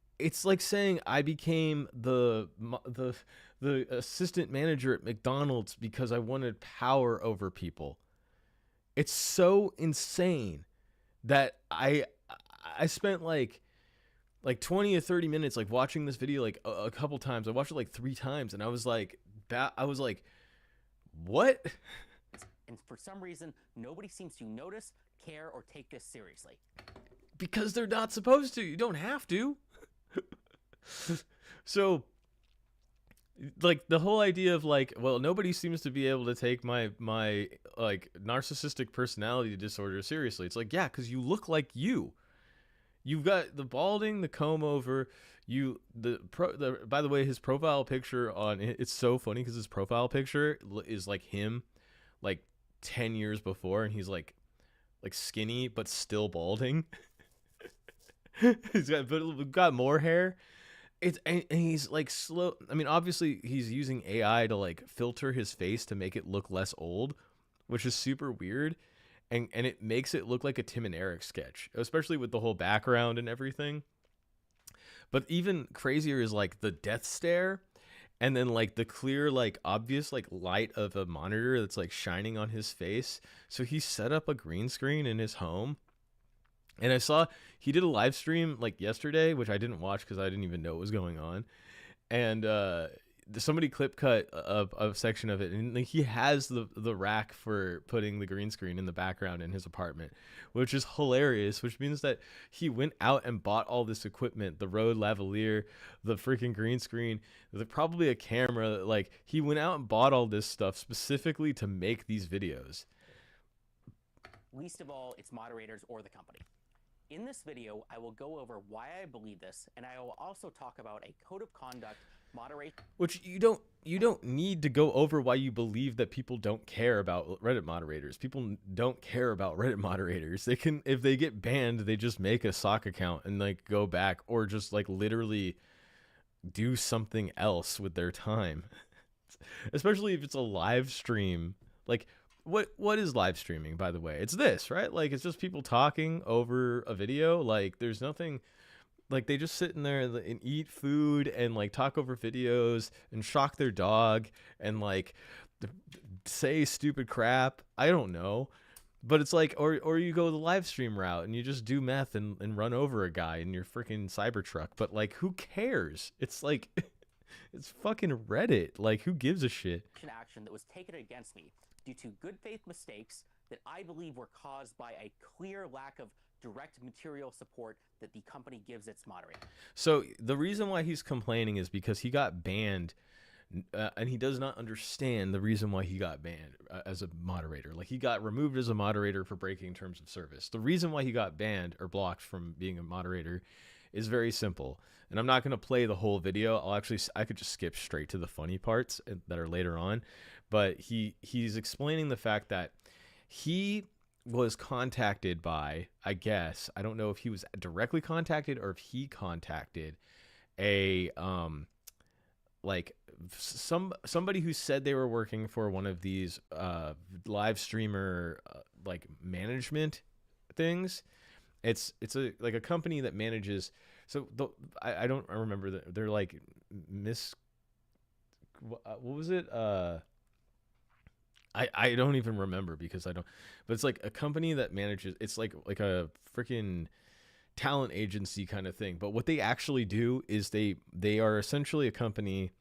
saying I became the assistant manager at McDonald's because I wanted power over people. It's so insane that I spent like like 20 or 30 minutes, like watching this video like a couple times. I watched it like 3 times, and I was like, what? And for some reason, nobody seems to notice, care, or take this seriously. Because they're not supposed to. You don't have to. So, like, the whole idea of like, well, nobody seems to be able to take my like narcissistic personality disorder seriously. It's like, yeah, because you look like you. You've got the balding, the comb over. By the way, his profile picture on it's so funny because his profile picture is like him, like 10 years before, and he's like skinny but still balding. He's got more hair. And he's like slow. I mean, obviously he's using AI to like filter his face to make it look less old, which is super weird. And it makes it look like a Tim and Eric sketch, especially with the whole background and everything. But even crazier is like the death stare, and then like the clear, like obvious, like light of a monitor that's like shining on his face. So he set up a green screen in his home. And I saw he did a live stream like yesterday, which I didn't watch because I didn't even know what was going on. And somebody clip cut a section of it, and like, he has the rack for putting the green screen in the background in his apartment, which is hilarious. Which means that he went out and bought all this equipment, the Rode lavalier, the freaking green screen, probably a camera. Like, he went out and bought all this stuff specifically to make these videos. Least of all, its moderators or the company. In this video, I will go over why I believe this, and I will also talk about a code of conduct moderation. Which you don't need to go over why you believe that people don't care about Reddit moderators. People don't care about Reddit moderators. They can, if they get banned, they just make a sock account and like go back, or just like literally do something else with their time. Especially if it's a live stream. Like, what is live streaming, by the way? It's this, right? Like, it's just people talking over a video. Like, there's nothing, like, they just sit in there and eat food and like talk over videos and shock their dog and like say stupid crap. I don't know. But it's like, or you go the live stream route and you just do meth and run over a guy in your freaking Cybertruck. But like, who cares? It's like, it's fucking Reddit. Like, who gives a shit? Action that was taken against me due to good faith mistakes that I believe were caused by a clear lack of direct material support that the company gives its moderator. So the reason why he's complaining is because he got banned, and he does not understand the reason why he got banned as a moderator. Like, he got removed as a moderator for breaking terms of service. The reason why he got banned or blocked from being a moderator is very simple. And I'm not going to play the whole video. I could just skip straight to the funny parts that are later on. But he's explaining the fact that he was contacted by, I guess, I don't know if he was directly contacted or if he contacted a like somebody who said they were working for one of these live streamer like management things. It's like a company that manages. So I don't remember that they're like what was it? I don't even remember because I don't. But it's like a company that manages. It's like a freaking talent agency kind of thing. But what they actually do is they are essentially a company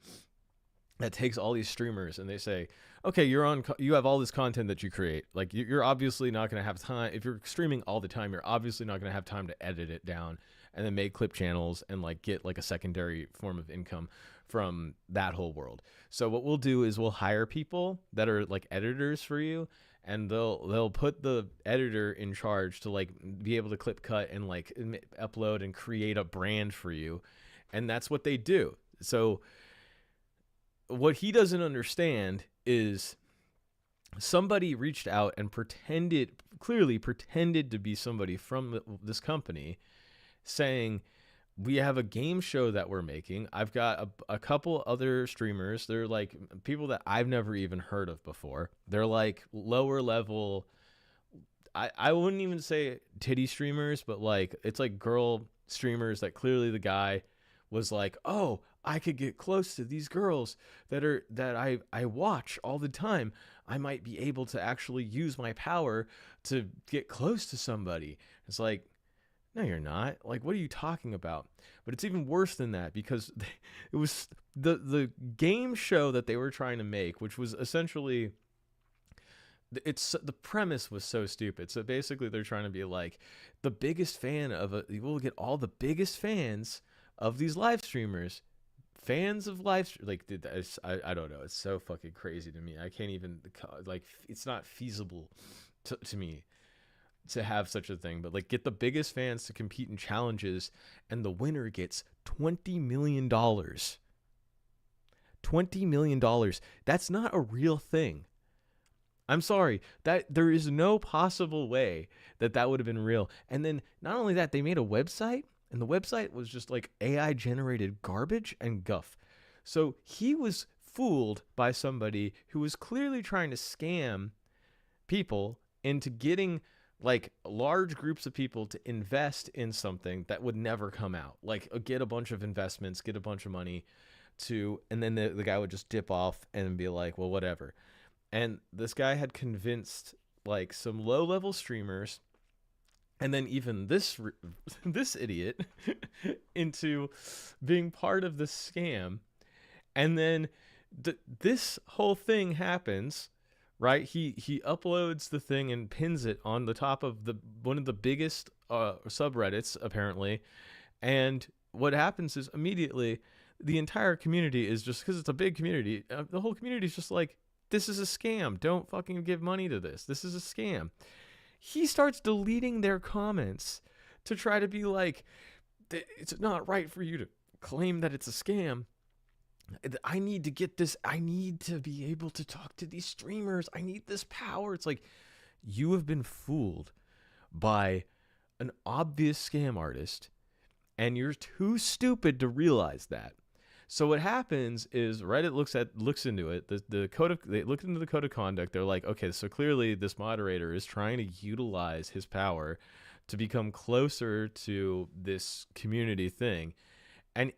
that takes all these streamers and they say, okay, you have all this content that you create. Like, you're obviously not going to have time. If you're streaming all the time, you're obviously not going to have time to edit it down and then make clip channels and like get like a secondary form of income from that whole world. So what we'll do is we'll hire people that are like editors for you, and they'll put the editor in charge to like be able to clip cut and like upload and create a brand for you. And that's what they do. So what he doesn't understand is somebody reached out and clearly pretended to be somebody from this company, saying, we have a game show that we're making. I've got a couple other streamers. They're like people that I've never even heard of before. They're like lower level. I wouldn't even say titty streamers, but like, it's like girl streamers that clearly the guy was like, oh, I could get close to these girls that I watch all the time. I might be able to actually use my power to get close to somebody. It's like, No, you're not. Like, what are you talking about? But it's even worse than that because it was the game show that they were trying to make, which was essentially the premise was so stupid. So basically, they're trying to be like the biggest fan of a. We'll get all the biggest fans of these live streamers, fans of like I don't know. It's so fucking crazy to me. I can't even like. It's not feasible to me to have such a thing, but like get the biggest fans to compete in challenges and the winner gets $20 million. $20 million. That's not a real thing. I'm sorry, that there is no possible way that that would have been real. And then not only that, they made a website and the website was just like AI generated garbage and guff. So he was fooled by somebody who was clearly trying to scam people into getting like large groups of people to invest in something that would never come out. Like get a bunch of investments, get a bunch of money to, and then the guy would just dip off and be like, well, whatever. And this guy had convinced like some low level streamers and then even this idiot into being part of the scam. And then this whole thing happens. Right, he uploads the thing and pins it on the top of one of the biggest subreddits apparently, and what happens is immediately the entire community is just, because it's a big community, the whole community is just like, this is a scam. Don't fucking give money to this. This is a scam. He starts deleting their comments to try to be like, it's not right for you to claim that it's a scam. I need to get this. I need to be able to talk to these streamers. I need this power. It's like, you have been fooled by an obvious scam artist and you're too stupid to realize that. So what happens is Reddit looks into it. They looked into the code of conduct. They're like, okay, so clearly this moderator is trying to utilize his power to become closer to this community thing. And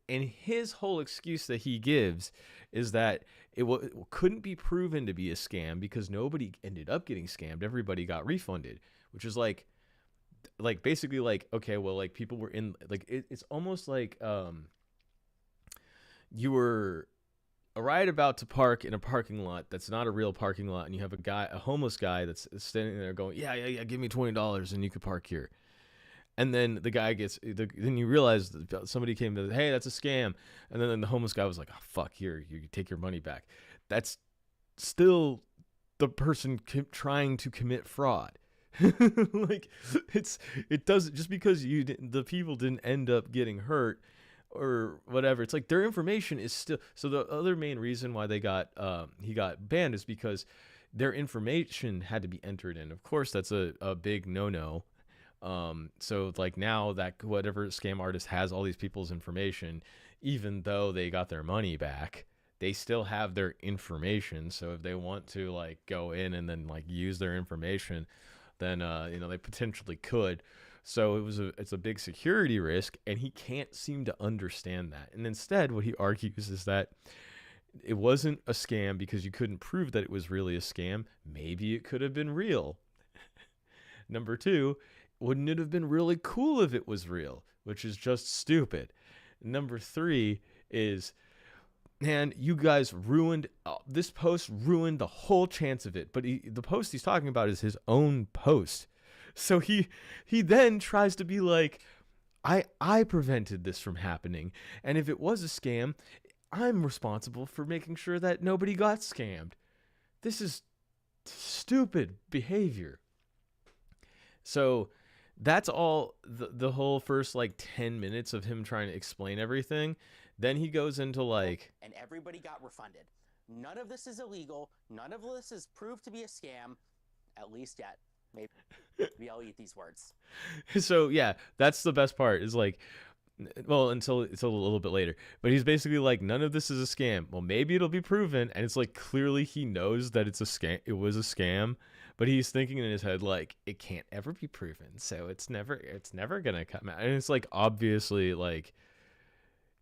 his whole excuse that he gives is that it couldn't be proven to be a scam because nobody ended up getting scammed. Everybody got refunded, which is like basically like, okay, well, like people were in, like it's almost like you were right about to park in a parking lot that's not a real parking lot, and you have a homeless guy that's standing there going, yeah, give me $20 and you could park here. And then the guy then you realize that somebody came to, hey, that's a scam. And then the homeless guy was like, oh, fuck, here, you take your money back. That's still the person trying to commit fraud. Like it doesn't, just because the people didn't end up getting hurt or whatever. It's like their information is still, so the other main reason why he got banned is because their information had to be entered in. Of course, that's a big no-no. So like now that whatever scam artist has all these people's information, even though they got their money back, they still have their information. So if they want to like go in and then like use their information, then they potentially could. So it's a big security risk, and he can't seem to understand that. And instead, what he argues is that it wasn't a scam because you couldn't prove that it was really a scam. Maybe it could have been real. Number two, wouldn't it have been really cool if it was real? Which is just stupid. Number three is, man, you guys ruined this post, ruined the whole chance of it. But the post he's talking about is his own post. So he then tries to be like, I prevented this from happening. And if it was a scam, I'm responsible for making sure that nobody got scammed. This is stupid behavior. So that's all the whole first like 10 minutes of him trying to explain everything. Then he goes into like, and everybody got refunded. None of this is illegal. None of this is proved to be a scam, at least yet. Maybe I'll eat these words. So yeah, that's the best part, is like, well, until it's a little bit later, but he's basically like, none of this is a scam. Well, maybe it'll be proven. And it's like, clearly he knows that it's a scam. It was a scam. But he's thinking in his head, like, it can't ever be proven, so it's never gonna come out. And it's like, obviously, like,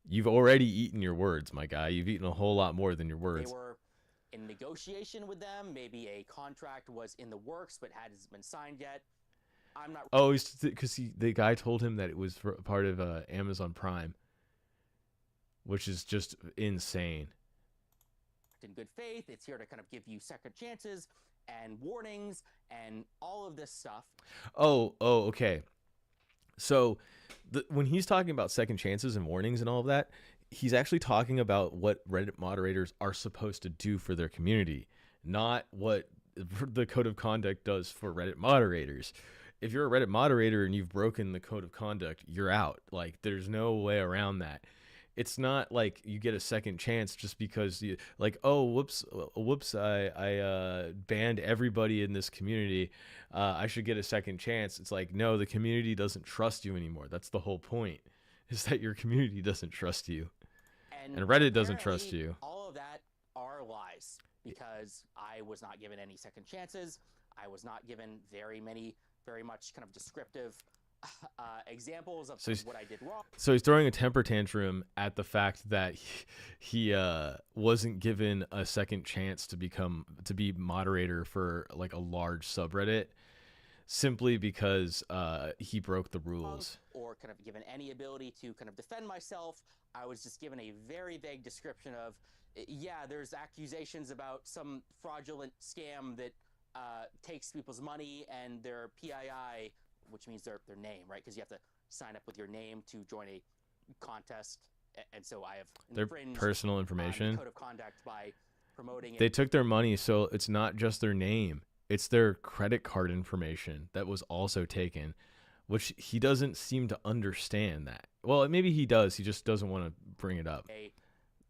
you've already eaten your words, my guy. You've eaten a whole lot more than your words. They were in negotiation with them. Maybe a contract was in the works but hadn't been signed yet. I'm not Oh, because the guy told him that it was for part of Amazon Prime, which is just insane. in good faith. It's here to kind of give you second chances and warnings and all of this stuff. Oh, okay. So when he's talking about second chances and warnings and all of that, he's actually talking about what Reddit moderators are supposed to do for their community, not what the code of conduct does for Reddit moderators. If you're a Reddit moderator and you've broken the code of conduct, you're out. Like, there's no way around that. It's not like you get a second chance just because you like, oh, whoops, I banned everybody in this community. I should get a second chance. It's like, no, the community doesn't trust you anymore. That's the whole point, is that your community doesn't trust you. And Reddit doesn't trust you. All of that are lies, because I was not given any second chances. I was not given very much kind of descriptive examples of what I did wrong. So he's throwing a temper tantrum at the fact that he wasn't given a second chance to be moderator for like a large subreddit, simply because he broke the rules. Or kind of given any ability to kind of defend myself. I was just given a very vague description of, yeah, there's accusations about some fraudulent scam that takes people's money and their PII, which means their name, right? Because you have to sign up with your name to join a contest. And so I have their personal information. Code of conduct by promoting it. They took their money, so it's not just their name. It's their credit card information that was also taken, which he doesn't seem to understand that. Well, maybe he does. He just doesn't want to bring it up. A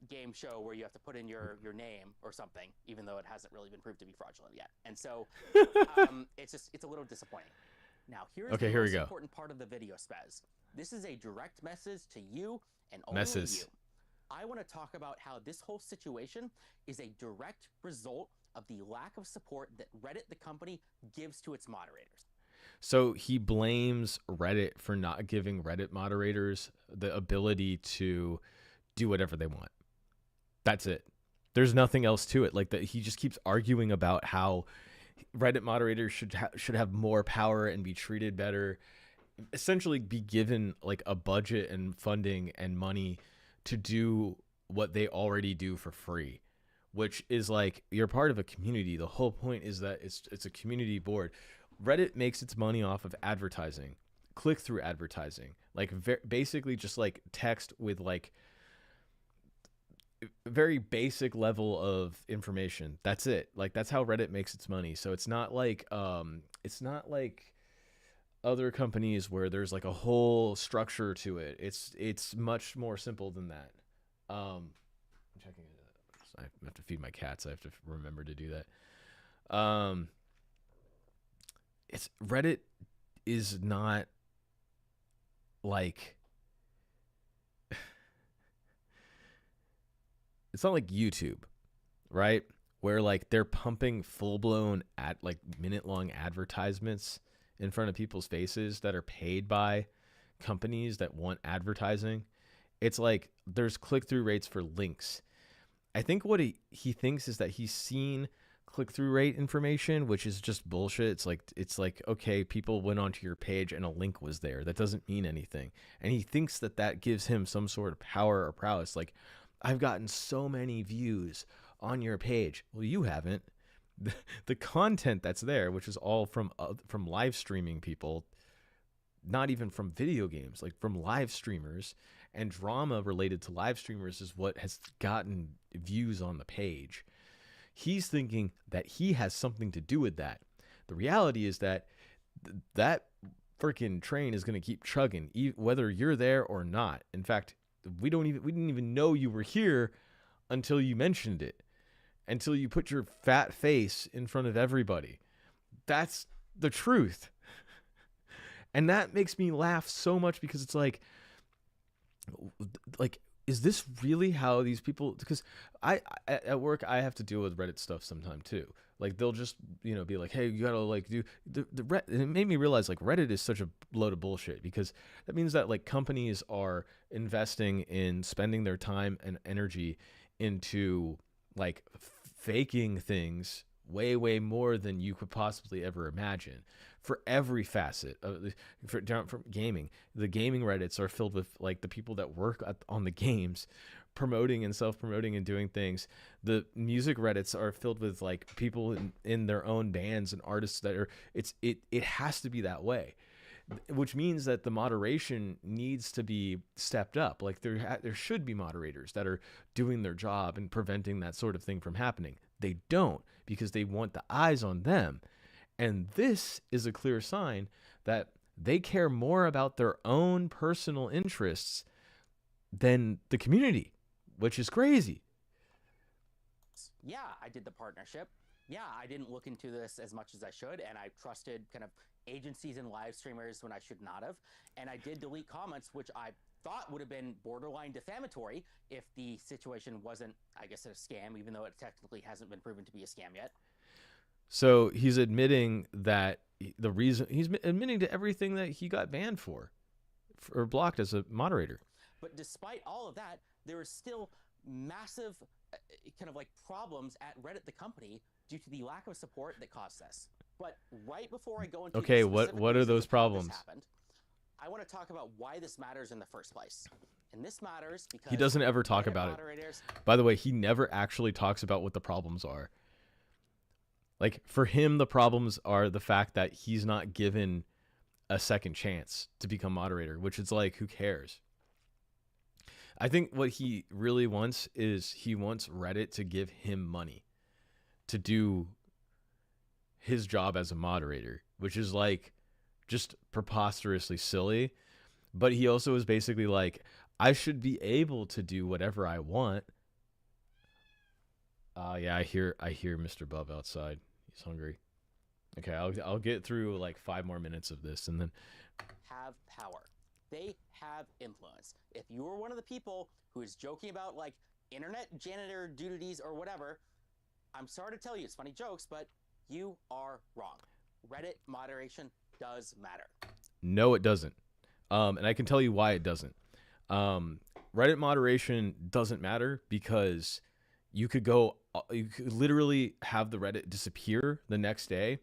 game show where you have to put in your name or something, even though it hasn't really been proved to be fraudulent yet. And so it's a little disappointing. Now, here we go. Important part of the video, Spez. This is a direct message to you and only you. I want to talk about how this whole situation is a direct result of the lack of support that Reddit, the company, gives to its moderators. So he blames Reddit for not giving Reddit moderators the ability to do whatever they want. That's it. There's nothing else to it. Like that, he just keeps arguing about how Reddit moderators should have more power and be treated better, essentially be given like a budget and funding and money to do what they already do for free, which is like, you're part of a community. The whole point is that it's a community board. Reddit makes its money off of advertising, click-through advertising, like basically just like text with like very basic level of information. That's it. Like, that's how Reddit makes its money. So it's not like other companies where there's like a whole structure to it. It's much more simple than that. I'm checking it. I have to feed my cats. I have to remember to do that. Reddit is not like, it's not like YouTube, right? Where like they're pumping full-blown like minute-long advertisements in front of people's faces that are paid by companies that want advertising. It's like there's click-through rates for links. I think what he thinks is that he's seen click-through rate information, which is just bullshit. It's like, okay, people went onto your page and a link was there. That doesn't mean anything. And he thinks that gives him some sort of power or prowess. Like, I've gotten so many views on your page. Well, you haven't. The content that's there, which is all from live streaming people, not even from video games, like from live streamers, and drama related to live streamers is what has gotten views on the page. He's thinking that he has something to do with that. The reality is that that freaking train is going to keep chugging, whether you're there or not. In fact, we didn't even know you were here until you mentioned it, until you put your fat face in front of everybody. That's the truth. And that makes me laugh so much, because it's like, is this really how these people, because I at work, I have to deal with Reddit stuff sometime too. Like, they'll just, be like, hey, you gotta like do the and it made me realize like Reddit is such a load of bullshit, because that means that like companies are investing in spending their time and energy into like faking things way, way more than you could possibly ever imagine for every facet of from gaming. The gaming Reddits are filled with like the people that work on the games, promoting and self-promoting and doing things. The music Reddits are filled with like people in their own bands and artists that are, it has to be that way, which means that the moderation needs to be stepped up. Like there should be moderators that are doing their job and preventing that sort of thing from happening. They don't, because they want the eyes on them. And this is a clear sign that they care more about their own personal interests than the community, which is crazy. Yeah, I did the partnership. Yeah, I didn't look into this as much as I should, and I trusted kind of agencies and live streamers when I should not have. And I did delete comments, which I thought would have been borderline defamatory if the situation wasn't, I guess, a scam, even though it technically hasn't been proven to be a scam yet. So he's admitting that the reason, he's admitting to everything that he got banned for or blocked as a moderator. But despite all of that, there is still massive kind of like problems at Reddit, the company, due to the lack of support that caused this. But right before I go into okay, the what are those problems? Happened, I want to talk about why this matters in the first place. And this matters because he doesn't ever talk about it. By the way, he never actually talks about what the problems are. Like, for him, the problems are the fact that he's not given a second chance to become moderator, which is like, who cares? I think what he really wants is he wants Reddit to give him money to do his job as a moderator, which is like just preposterously silly. But he also is basically like, I should be able to do whatever I want. Yeah, I hear Mr. Bub outside. He's hungry. Okay, I'll get through like 5 more minutes of this and then have power. They have influence. If you are one of the people who is joking about like internet janitor duties or whatever, I'm sorry to tell you, it's funny jokes, but you are wrong. Reddit moderation does matter. No, it doesn't. And I can tell you why it doesn't. Reddit moderation doesn't matter because you could literally have the Reddit disappear the next day,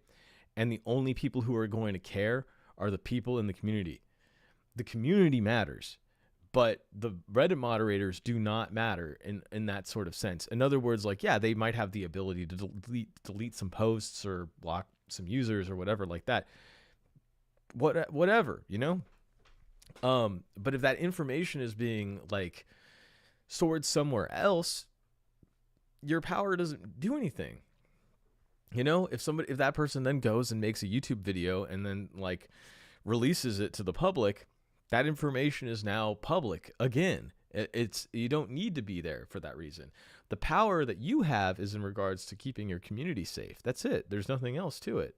and the only people who are going to care are the people in the community. The community matters, but the Reddit moderators do not matter in that sort of sense. In other words, like, yeah, they might have the ability to delete some posts or block some users or whatever like that. Whatever, you know? But if that information is being like stored somewhere else, your power doesn't do anything. You know, if that person then goes and makes a YouTube video and then like releases it to the public, that information is now public again. You don't need to be there for that reason. The power that you have is in regards to keeping your community safe. That's it. There's nothing else to it.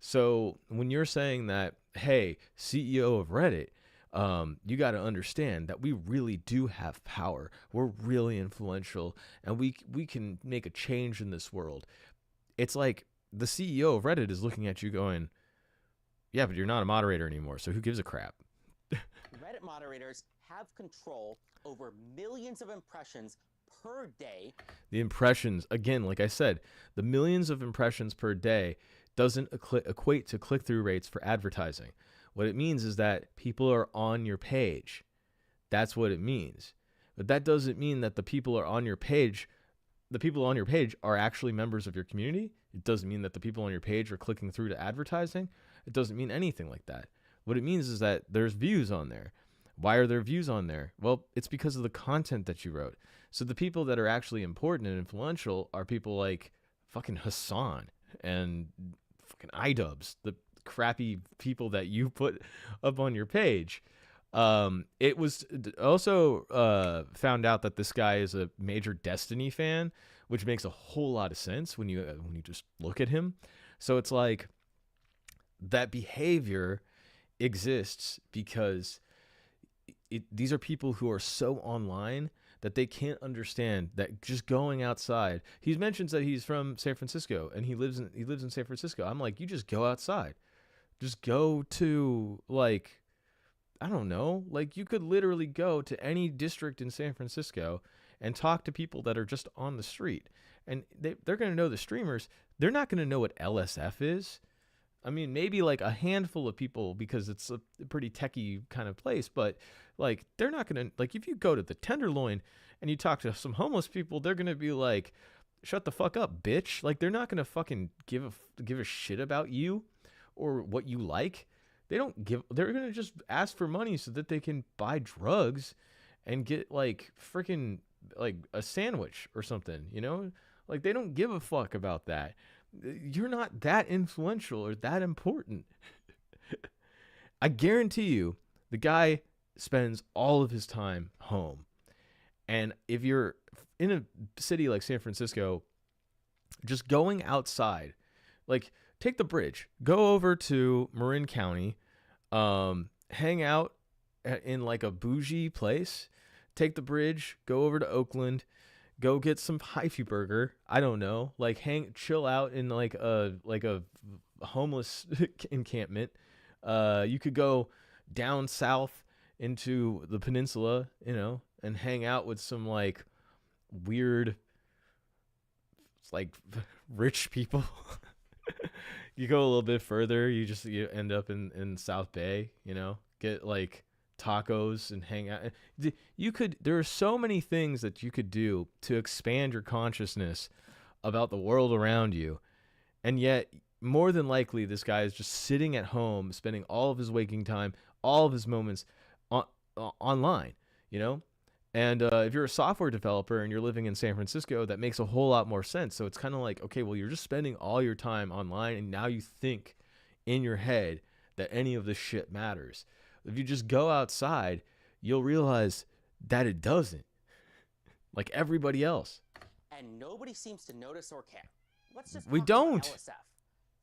So when you're saying that, hey, CEO of Reddit, you got to understand that we really do have power. We're really influential, and we can make a change in this world. It's like the CEO of Reddit is looking at you going, yeah, but you're not a moderator anymore, so who gives a crap? Reddit moderators have control over millions of impressions per day. The impressions, again, like I said, the millions of impressions per day doesn't equate to click-through rates for advertising. What it means is that people are on your page. That's what it means. But that doesn't mean that the people are on your page. The people on your page are actually members of your community. It doesn't mean that the people on your page are clicking through to advertising. It doesn't mean anything like that. What it means is that there's views on there. Why are there views on there? Well, it's because of the content that you wrote. So the people that are actually important and influential are people like fucking Hassan and fucking iDubbbz, the crappy people that you put up on your page. It was also found out that this guy is a major Destiny fan, which makes a whole lot of sense when you just look at him. So it's like that behavior exists because these are people who are so online that they can't understand that just going outside. He mentions that he's from San Francisco and he lives in San Francisco. I'm like, you just go outside. Just go to, like, I don't know, like you could literally go to any district in San Francisco and talk to people that are just on the street, and they're going to know the streamers. they're not going to know what LSF is. I mean, maybe like a handful of people because it's a pretty techie kind of place, but like they're not going to, like, if you go to the Tenderloin and you talk to some homeless people, they're going to be like, shut the fuck up, bitch. Like, they're not going to fucking give a shit about you or what you like. They're going to just ask for money so that they can buy drugs and get like freaking like a sandwich or something, you know? Like, they don't give a fuck about that. You're not that influential or that important. I guarantee you the guy spends all of his time home. And if you're in a city like San Francisco, just going outside, like, take the bridge, go over to Marin County, hang out in like a bougie place, take the bridge, go over to Oakland, go get some hyphy burger. I don't know, like chill out in like a homeless encampment. You could go down south into the peninsula, you know, and hang out with some like weird, like rich people. You go a little bit further, you end up in South Bay, you know, get like tacos and hang out. There are so many things that you could do to expand your consciousness about the world around you. And yet, more than likely, this guy is just sitting at home, spending all of his waking time, all of his moments online, you know? And if you're a software developer and you're living in San Francisco, that makes a whole lot more sense. So it's kind of like, okay, well, you're just spending all your time online, and now you think in your head that any of this shit matters. If you just go outside, you'll realize that it doesn't. Like everybody else. And nobody seems to notice or care. Let's just We talk about don't. LSF.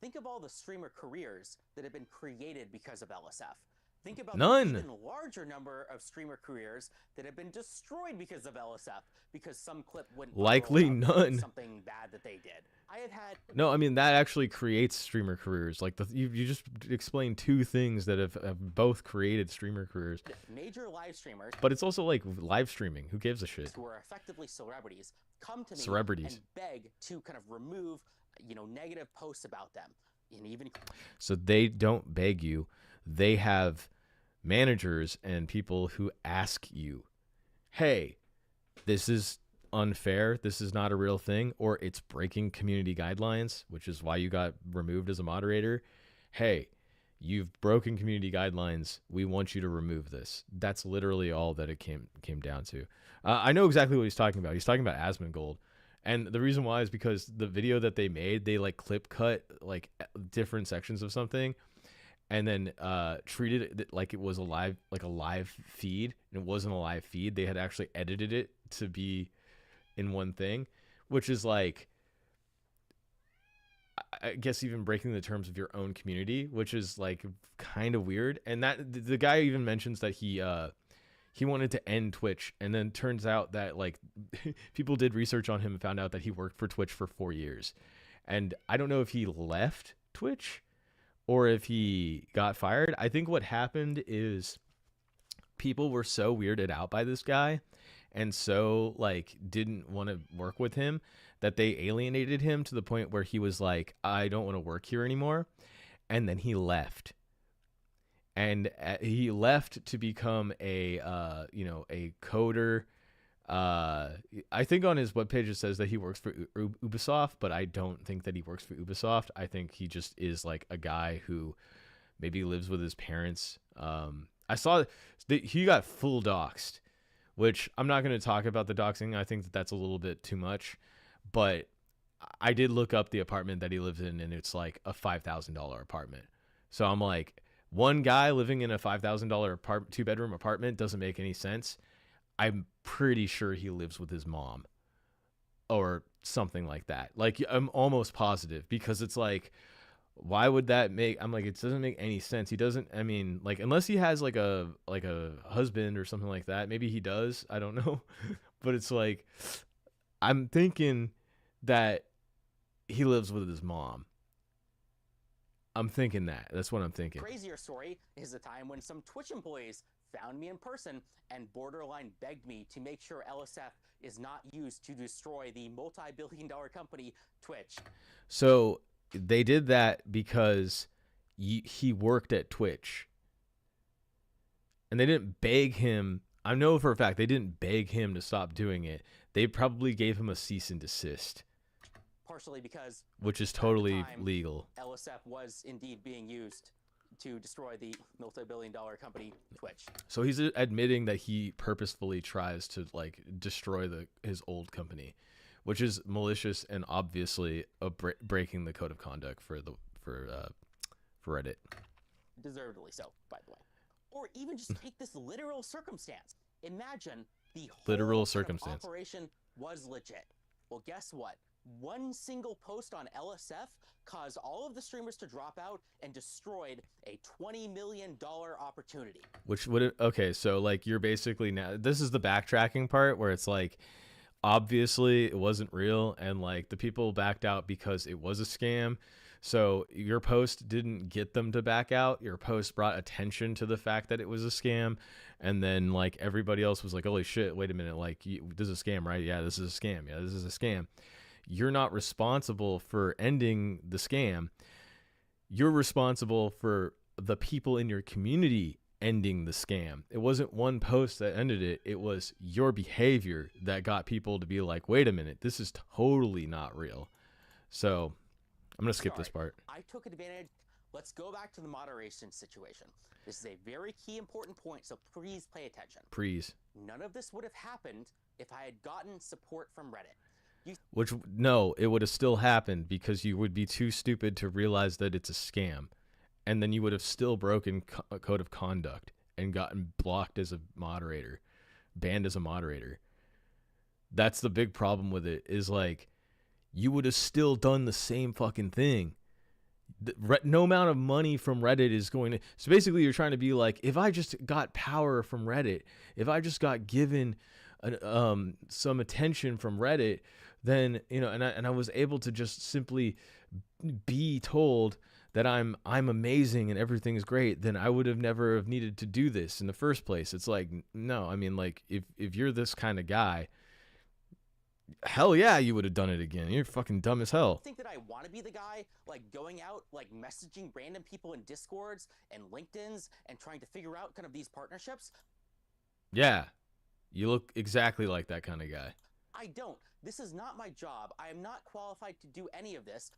Think of all the streamer careers that have been created because of LSF. Think about None. the even larger number of streamer careers that have been destroyed because of LSF, because some clip wouldn't Likely none. something bad that they did. I have had No, I mean, that actually creates streamer careers. Like you just explained two things that have both created streamer careers. major live streamers, But it's also like live streaming. Who gives a shit? who are effectively celebrities, come to me Celebrities. and beg to kind of remove, negative posts about them, and even So they don't beg you. They have managers and people who ask you, hey, this is unfair, this is not a real thing, or it's breaking community guidelines, which is why you got removed as a moderator. Hey, you've broken community guidelines, we want you to remove this. That's literally all that it came down to. I know exactly what he's talking about. He's talking about Asmongold. And the reason why is because the video that they made, they like clip cut like different sections of something and then treated it like it was a live feed, and it wasn't a live feed. They had actually edited it to be in one thing, which is like, I guess, even breaking the terms of your own community, which is like kind of weird. And that the guy even mentions that he wanted to end Twitch, and then turns out that like people did research on him and found out that he worked for Twitch for 4 years. And I don't know if he left Twitch or if he got fired. I think what happened is people were so weirded out by this guy and so like didn't want to work with him that they alienated him to the point where he was like, I don't want to work here anymore. And then he left. And he left to become a coder. I think on his webpage it says that he works for Ubisoft, but I don't think that he works for Ubisoft. I think he just is like a guy who maybe lives with his parents. I saw that he got full doxed, which I'm not going to talk about the doxing. I think that that's a little bit too much, but I did look up the apartment that he lives in, and it's like a $5,000 apartment. So I'm like, one guy living in a $5,000 2-bedroom apartment doesn't make any sense. I'm pretty sure he lives with his mom or something like that. Like, I'm almost positive, because it's like, why would that make, I'm like, it doesn't make any sense. He doesn't, I mean, like, unless he has like a husband or something like that. Maybe he does. I don't know. But it's like, I'm thinking that he lives with his mom. I'm thinking that. That's what I'm thinking. Crazier story is the time when some Twitch employees found me in person and borderline begged me to make sure LSF is not used to destroy the multi-billion-dollar company Twitch. So they did that because he worked at Twitch. And they didn't beg him. I know for a fact they didn't beg him to stop doing it. They probably gave him a cease and desist. Partially because, which is totally at the time, legal. LSF was indeed being used to destroy the multi-billion-dollar company Twitch. So he's admitting that he purposefully tries to like destroy his old company, which is malicious and obviously breaking the code of conduct for Reddit. Deservedly so, by the way. Or even just take this literal circumstance. Imagine the whole Literal kind of circumstance. operation was legit. Well, guess what? One single post on LSF caused all of the streamers to drop out and destroyed a $20 million opportunity. Which would okay, so like you're basically now this is the backtracking part where it's like obviously it wasn't real and like the people backed out because it was a scam. So your post didn't get them to back out. Your post brought attention to the fact that it was a scam. And then like everybody else was like, holy shit, wait a minute. Like this is a scam, right? Yeah, this is a scam. Yeah, this is a scam. You're not responsible for ending the scam. You're responsible for the people in your community ending the scam. It wasn't one post that ended it. It was your behavior that got people to be like, wait a minute, this is totally not real. So I'm going to skip this part. I took advantage. Let's go back to the moderation situation. This is a very key important point, so please pay attention. Please. None of this would have happened if I had gotten support from Reddit. No, it would have still happened because you would be too stupid to realize that it's a scam. And then you would have still broken a code of conduct and gotten blocked as a moderator, banned as a moderator. That's the big problem with it is like, you would have still done the same fucking thing. No amount of money from Reddit is going to... So basically you're trying to be like, if I just got power from Reddit, if I just got given some attention from Reddit, then, you know, and I was able to just simply be told that I'm amazing and everything's great, then I would have never have needed to do this in the first place. It's like, no, I mean, like, if you're this kind of guy, hell yeah, you would have done it again. You're fucking dumb as hell. I think that I want to be the guy, like, going out, like, messaging random people in Discords and LinkedIn's and trying to figure out kind of these partnerships. Yeah, you look exactly like that kind of guy. I don't. This is not my job. I am not qualified to do any of this.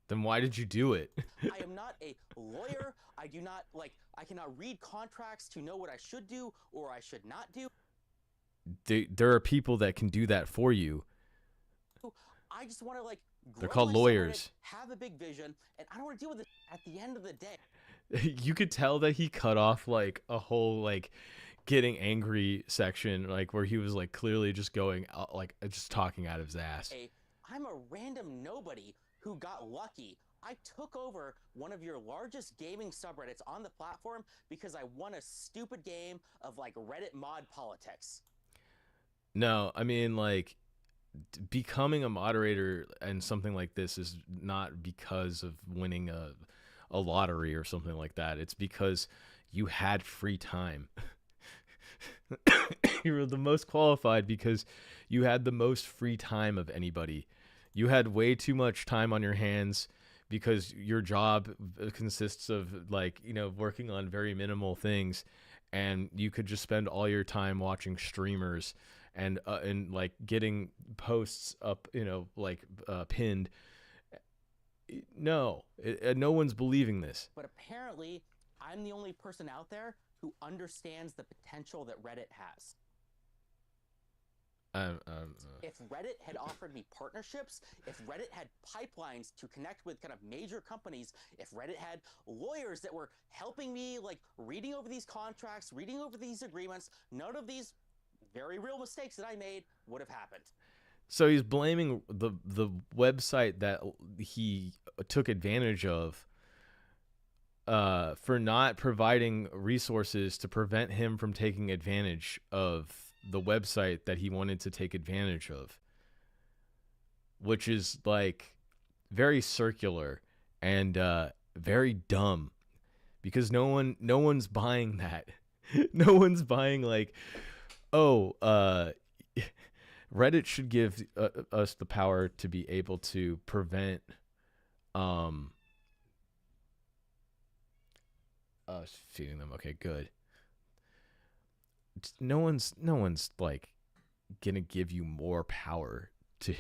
Then why did you do it? I am not a lawyer. I do not, like, I cannot read contracts to know what I should do or I should not do. There are people that can do that for you. I just want to, like, they're called lawyers. Have a big vision, and I don't want to deal with it at the end of the day. You could tell that he cut off like a whole like getting angry section, like where he was like clearly just going out, like just talking out of his ass. I'm a random nobody who got lucky. I took over one of your largest gaming subreddits on the platform because I won a stupid game of like Reddit mod politics. No, I mean, like, becoming a moderator and something like this is not because of winning a lottery or something like that. It's because you had free time. You were the most qualified because you had the most free time of anybody. You had way too much time on your hands because your job consists of, like, you know, working on very minimal things, and you could just spend all your time watching streamers and like getting posts up, you know, like pinned. No, no one's believing this. But apparently, I'm the only person out there who understands the potential that Reddit has. If Reddit had offered me partnerships, if Reddit had pipelines to connect with kind of major companies, if Reddit had lawyers that were helping me, like, reading over these contracts, reading over these agreements, none of these very real mistakes that I made would have happened. So he's blaming the website that he took advantage of for not providing resources to prevent him from taking advantage of the website that he wanted to take advantage of, which is like very circular and very dumb, because no one's buying that. No one's buying like, oh, Reddit should give us the power to be able to prevent us feeding them. Okay, good. No one's like gonna give you more power to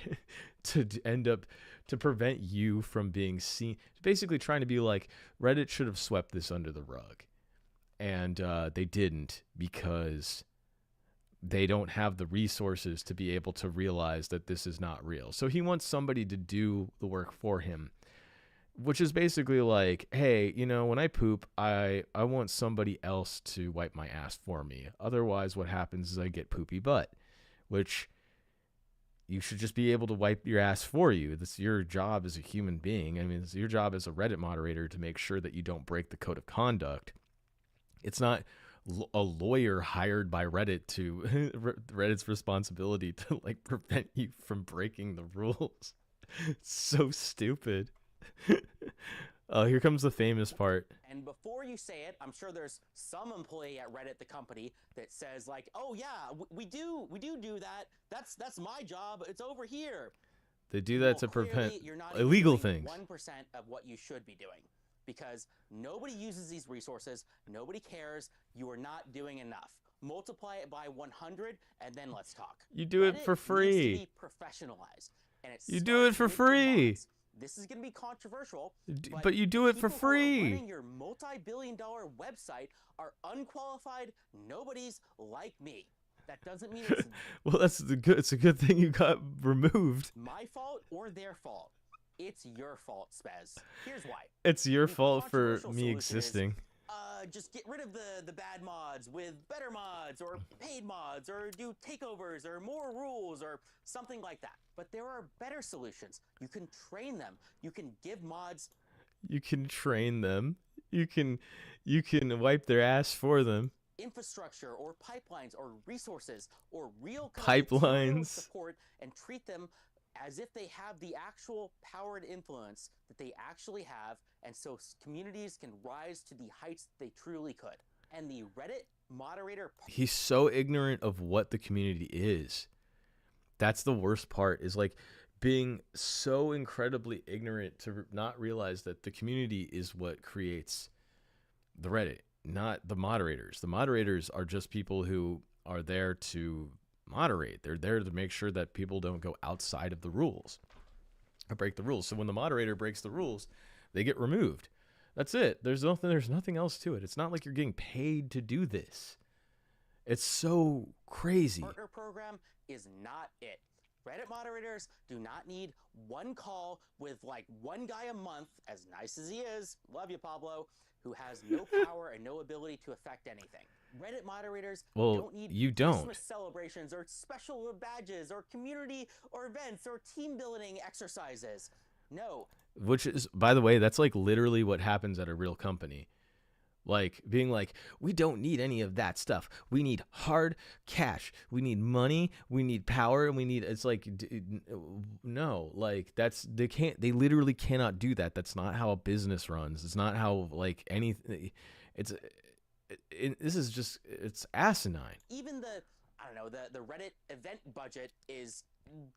to end up to prevent you from being seen. Basically trying to be like, Reddit should have swept this under the rug, and they didn't, because they don't have the resources to be able to realize that this is not real. So he wants somebody to do the work for him, which is basically like, hey, you know, when I poop, I want somebody else to wipe my ass for me. Otherwise, what happens is I get poopy butt, which you should just be able to wipe your ass for you. That's your job as a human being. I mean, it's your job as a Reddit moderator to make sure that you don't break the code of conduct. It's not a lawyer hired by Reddit to Reddit's responsibility to like prevent you from breaking the rules. It's so stupid. Oh, here comes the famous part. And before you say it, I'm sure there's some employee at Reddit, the company, that says like, "Oh yeah, we do that. That's my job. It's over here." They do that to Clearly, prevent you're not illegal doing things. 1% of what you should be doing, because nobody uses these resources. Nobody cares. You are not doing enough. Multiply it by 100, and then let's talk. You do it Reddit for needs to free. be professionalized, and You do it for free. This is going to be controversial, But you do it for people who are free. running your multi-billion-dollar website are unqualified nobodies like me. That doesn't mean it's Well, it's a good thing you got removed. my fault or their fault. It's your fault, Spez. Here's why. It's your The fault for controversial me solution is, existing. just get rid of the bad mods with better mods or paid mods, or do takeovers or more rules or something like that. But there are better solutions. You can train them. You can give mods You can train them. You can wipe their ass for them. infrastructure or pipelines or resources or real Pipelines. support, and treat them as if they have the actual power and influence that they actually have, and so communities can rise to the heights they truly could. And the Reddit moderator He's so ignorant of what the community is. That's the worst part, is like being so incredibly ignorant to not realize that the community is what creates the Reddit, not the moderators. The moderators are just people who are there to moderate. They're there to make sure that people don't go outside of the rules or break the rules. So when the moderator breaks the rules, they get removed. That's it. There's nothing else to it. It's not like you're getting paid to do this. It's so crazy. partner program is not it. Reddit moderators do not need one call with like one guy a month, as nice as he is, love you, Pablo, who has no power and no ability to affect anything. Reddit moderators don't need you don't. Christmas celebrations or special badges or community or events or team building exercises. No. Which is, by the way, that's like literally what happens at a real company. Like being like, we don't need any of that stuff. We need hard cash. We need money. We need power. And we need, it's like, no, like they literally cannot do that. That's not how a business runs. It's not how like anything, this is just, it's asinine. Even the Reddit event budget is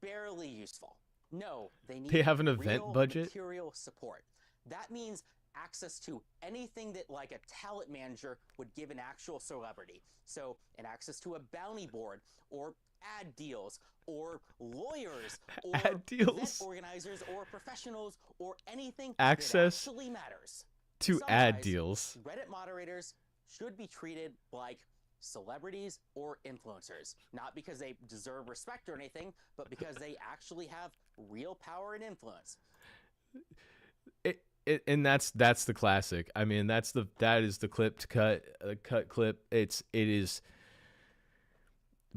barely useful. No, they have an event real budget? material support. That means access to anything that like a talent manager would give an actual celebrity. So an access to a bounty board or ad deals or lawyers or Ad deals. event organizers or professionals or anything Access that actually matters. to Summarize, ad deals. Reddit moderators should be treated like celebrities or influencers, not because they deserve respect or anything, but because they actually have real power and influence. And that's the classic. I mean, that is the cut clip. It is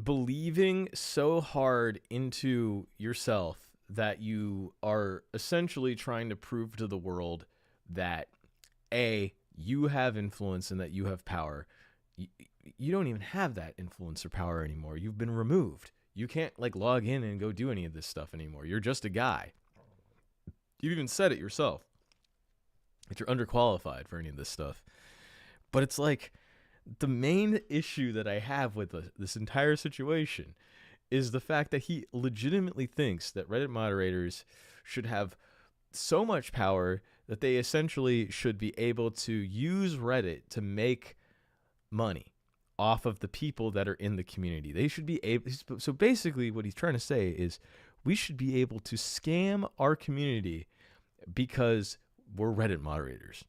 believing so hard into yourself that you are essentially trying to prove to the world that you have influence and that you have power. You don't even have that influence or power anymore. You've been removed. You can't like log in and go do any of this stuff anymore. You're just a guy. You even said it yourself, that you're underqualified for any of this stuff. But it's like, The main issue that I have with this entire situation is the fact that he legitimately thinks that Reddit moderators should have so much power that they essentially should be able to use Reddit to make money off of the people that are in the community. They should be able. So basically, what he's trying to say is we should be able to scam our community because we're Reddit moderators.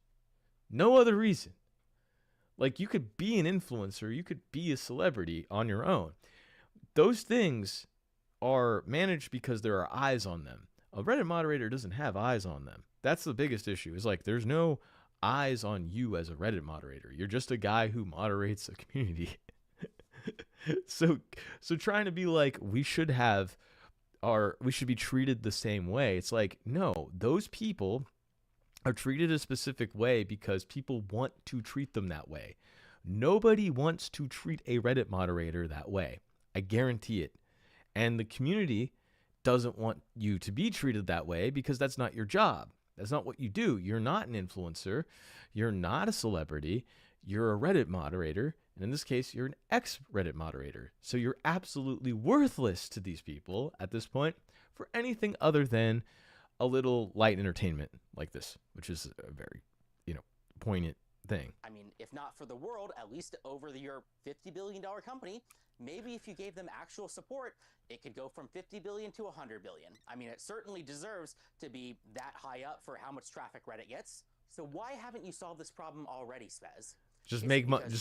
No other reason. Like, you could be an influencer, you could be a celebrity on your own. Those things are managed because there are eyes on them. A Reddit moderator doesn't have eyes on them. That's the biggest issue. Is like, there's no eyes on you as a Reddit moderator. You're just a guy who moderates a community. So trying to be like, we should be treated the same way. It's like, no, those people are treated a specific way because people want to treat them that way. Nobody wants to treat a Reddit moderator that way. I guarantee it. And the community doesn't want you to be treated that way because that's not your job. That's not what you do. You're not an influencer. You're not a celebrity. You're a Reddit moderator. And in this case, you're an ex-Reddit moderator. So you're absolutely worthless to these people at this point for anything other than a little light entertainment like this, which is a very, poignant thing. I mean, if not for the world, at least over your $50 billion company, maybe if you gave them actual support, it could go from 50 billion to 100 billion. I mean, it certainly deserves to be that high up for how much traffic Reddit gets. So why haven't you solved this problem already, Spez? Just make money. And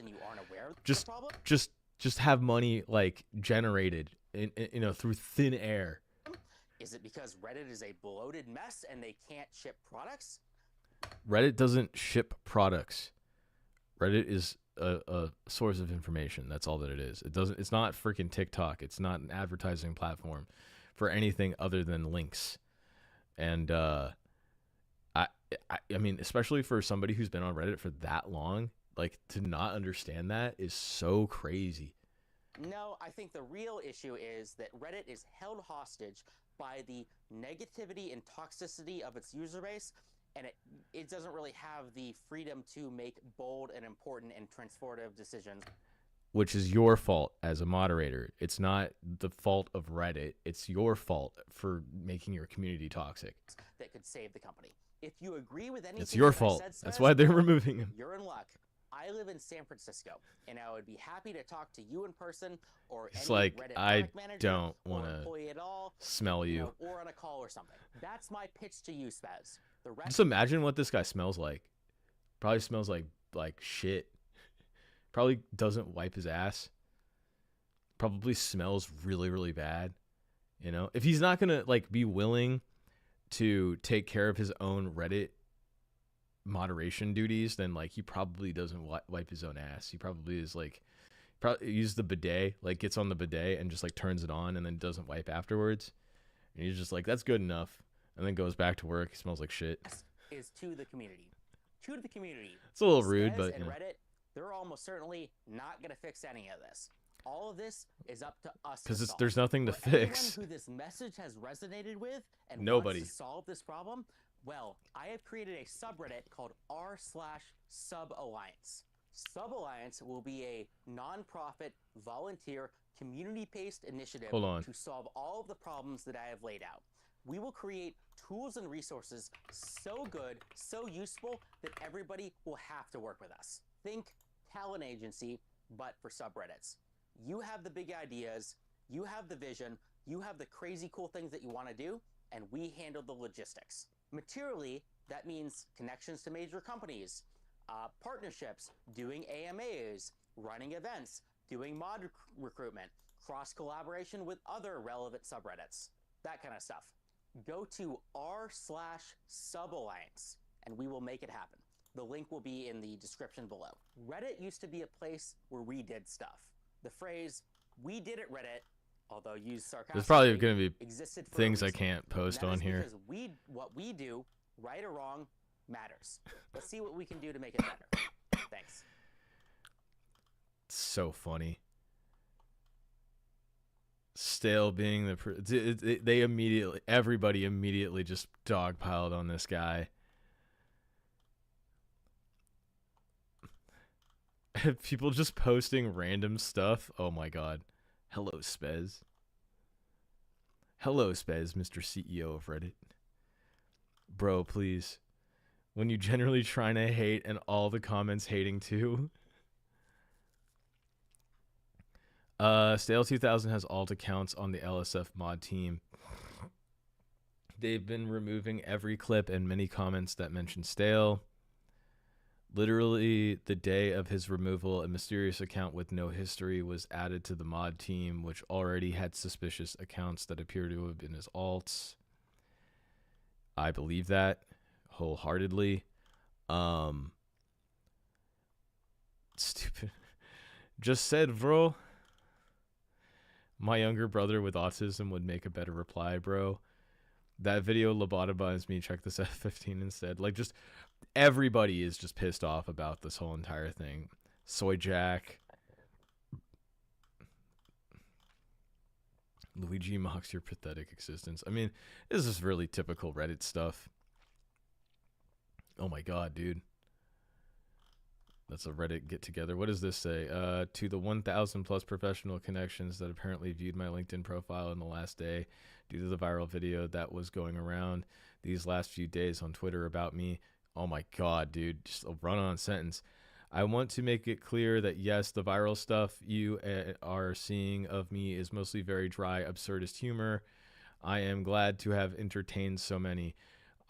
you aren't aware of just the problem? just have money like generated through thin air. Is it because Reddit is a bloated mess and they can't ship products? Reddit doesn't ship products. Reddit is a source of information. That's all that it is. It's not freaking TikTok. It's not an advertising platform for anything other than links. And I mean, especially for somebody who's been on Reddit for that long, like, to not understand that is so crazy. No, I think the real issue is that Reddit is held hostage by the negativity and toxicity of its user base, and it doesn't really have the freedom to make bold and important and transformative decisions. Which is your fault as a moderator. It's not the fault of Reddit. It's your fault for making your community toxic. That could save the company. If you agree with anything it's your that fault. I said, That's why they're well, removing him. You're in luck. I live in San Francisco, and I would be happy to talk to you in person or It's any like, Reddit I product manager don't or want to employee at all, smell you. or on a call or something. That's my pitch to you, Spez. The rest Just imagine what this guy smells like. Probably smells like shit. Probably doesn't wipe his ass. Probably smells really, really bad. If he's not gonna be willing to take care of his own Reddit moderation duties, then he probably doesn't wipe his own ass. He probably is probably use the bidet, gets on the bidet and just turns it on and then doesn't wipe afterwards. And he's just that's good enough. And then goes back to work. He smells like shit. is to the community. To the community. It's a little rude, Spez but and Reddit, they're almost certainly not going to fix any of this. All of this is up to us. Because there's nothing to For fix. anyone who this message has resonated with and Nobody wants to solve this problem, well, I have created a subreddit called r/SubAlliance. SubAlliance will be a non-profit, volunteer, community-based initiative to solve all of the problems that I have laid out. We will create tools and resources so good, so useful, that everybody will have to work with us. Think talent agency, but for subreddits. You have the big ideas, you have the vision, you have the crazy cool things that you want to do, and we handle the logistics. Materially, that means connections to major companies, partnerships, doing AMAs, running events, doing mod recruitment, cross-collaboration with other relevant subreddits, that kind of stuff. Go to r/SubAlliance, and we will make it happen. The link will be in the description below. Reddit used to be a place where we did stuff. The phrase, "we did it Reddit," although used sarcastically, there's probably going to be existed for things a I reason. can't post on here. Because what we do, right or wrong, matters. Let's see what we can do to make it better. Thanks. It's so funny. Still being everybody immediately just dogpiled on this guy. People just posting random stuff. Oh my god. Hello, Spez. Hello, Spez, Mr. CEO of Reddit. Bro, please. When you generally trying to hate and all the comments hating too. Stale 2000 has alt accounts on the LSF mod team. They've been removing every clip and many comments that mention Stale. Literally, the day of his removal, a mysterious account with no history was added to the mod team, which already had suspicious accounts that appear to have been his alts. I believe that wholeheartedly. Stupid. Just said, bro. My younger brother with autism would make a better reply, bro. That video lobotomized me. Check this F15 instead. Like, just everybody is just pissed off about this whole entire thing. Soy Jack. Luigi mocks your pathetic existence. I mean, this is really typical Reddit stuff. Oh my god, dude. That's a Reddit get together. What does this say? To the 1,000 plus professional connections that apparently viewed my LinkedIn profile in the last day due to the viral video that was going around these last few days on Twitter about me. Oh my god, dude. Just a run-on sentence. I want to make it clear that yes, the viral stuff you are seeing of me is mostly very dry, absurdist humor. I am glad to have entertained so many.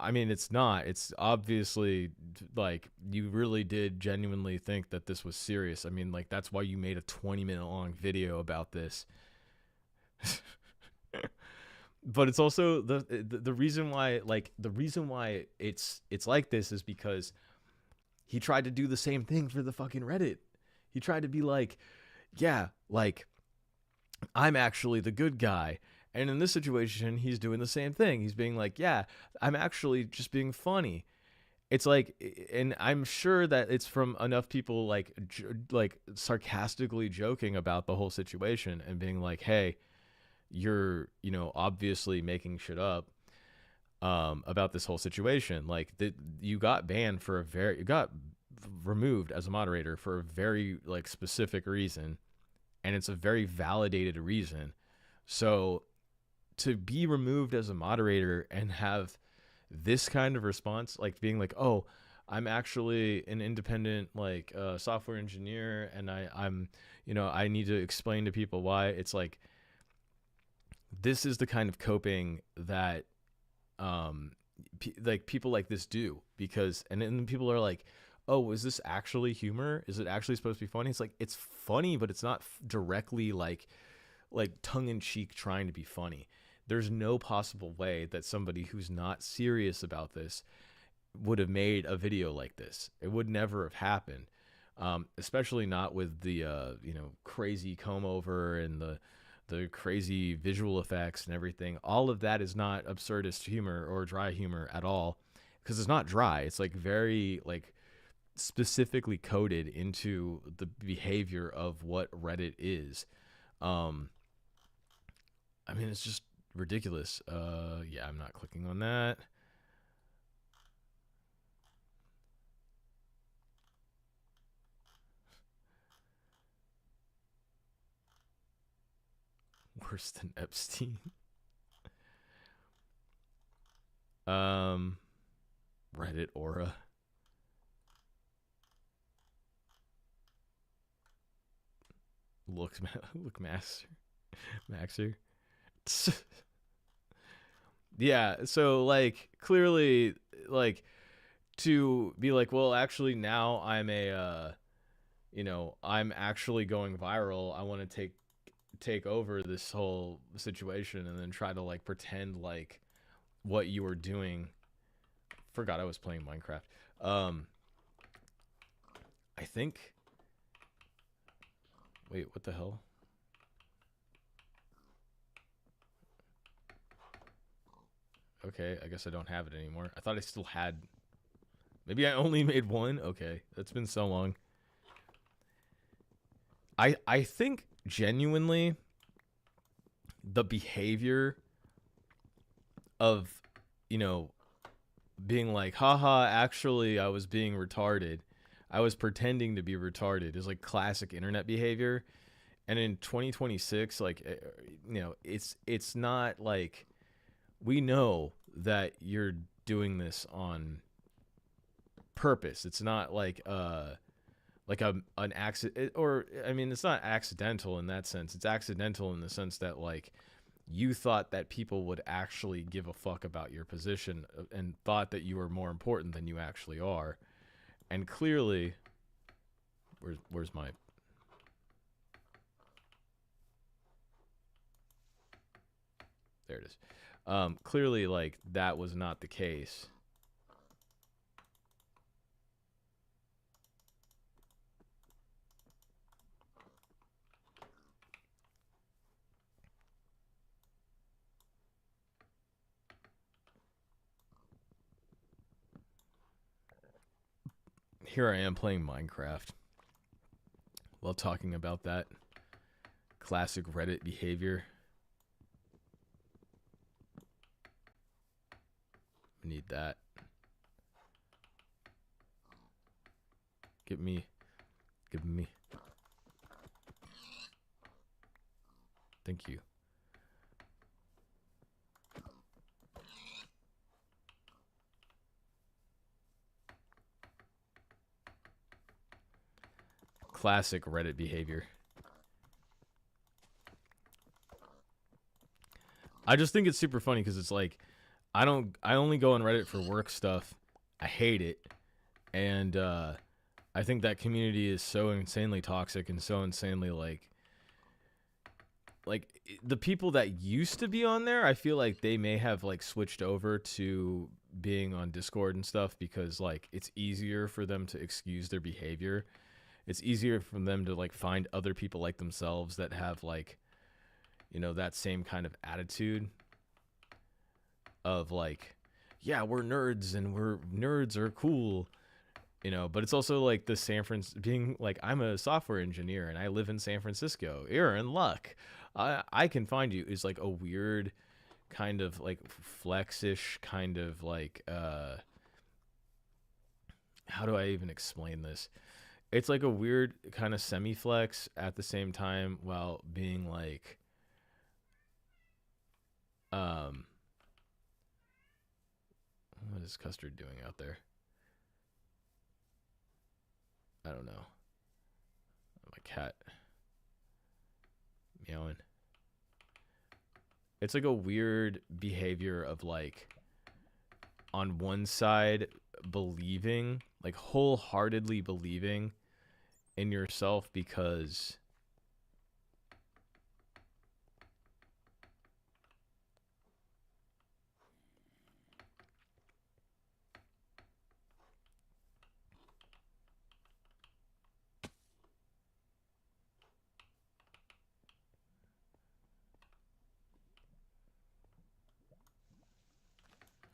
I mean, it's not. It's obviously, like, you really did genuinely think that this was serious. I mean, like, that's why you made a 20-minute long video about this. But it's also the reason why, like, the reason why it's like this is because he tried to do the same thing for the fucking Reddit. He tried to be like, yeah, like, I'm actually the good guy. And in this situation, he's doing the same thing. He's being like, yeah, I'm actually just being funny. It's like, and I'm sure that it's from enough people like sarcastically joking about the whole situation and being like, hey, you're, you know, obviously making shit up about this whole situation. Like, you got banned for you got removed as a moderator for a very like specific reason. And it's a very validated reason. So to be removed as a moderator and have this kind of response, like being like, oh, I'm actually an independent like software engineer and I'm, you know, I need to explain to people why. It's like, this is the kind of coping that like people like this do, because, and then people are like, oh, is this actually humor? Is it actually supposed to be funny? It's like, it's funny, but it's not directly like tongue-in-cheek trying to be funny. There's no possible way that somebody who's not serious about this would have made a video like this. It would never have happened, especially not with the you know, crazy comb over and the crazy visual effects and everything. All of that is not absurdist humor or dry humor at all, because it's not dry. It's like very like specifically coded into the behavior of what Reddit is. I mean, it's just ridiculous. Yeah, I'm not clicking on that. Worse than Epstein. Reddit aura. Look Maxer. Yeah, so like clearly, like, to be like, well, actually now I'm a you know, I'm actually going viral. I want to take over this whole situation, and then try to like pretend like what you were doing. Forgot I was playing Minecraft. I think, wait, what the hell? Okay, I guess I don't have it anymore. I thought I still had. Maybe I only made one. Okay, that's been so long. I think genuinely the behavior of, you know, being like, haha, actually I was being retarded. I was pretending to be retarded. It's like classic internet behavior. And in 2026, like, you know, it's not like, we know that you're doing this on purpose. It's not like an accident, or I mean, it's not accidental in that sense. It's accidental in the sense that, like, you thought that people would actually give a fuck about your position and thought that you were more important than you actually are. And clearly, where's my... There it is. Clearly, like, that was not the case. Here I am playing Minecraft while talking about that classic Reddit behavior. Need that. Give me. Thank you. Classic Reddit behavior. I just think it's super funny because it's like, I only go on Reddit for work stuff. I hate it. And I think that community is so insanely toxic and so insanely like the people that used to be on there, I feel like they may have like switched over to being on Discord and stuff because like it's easier for them to excuse their behavior. It's easier for them to like find other people like themselves that have like, you know, that same kind of attitude of like, yeah, we're nerds and nerds are cool, you know. But it's also like the being like, I'm a software engineer and I live in San Francisco. You're in luck. I can find you is like a weird kind of like flexish kind of like how do I even explain this? It's like a weird kind of semi-flex at the same time while being like what is Custard doing out there? I don't know. My cat meowing. It's like a weird behavior of like on one side believing, like wholeheartedly believing in yourself because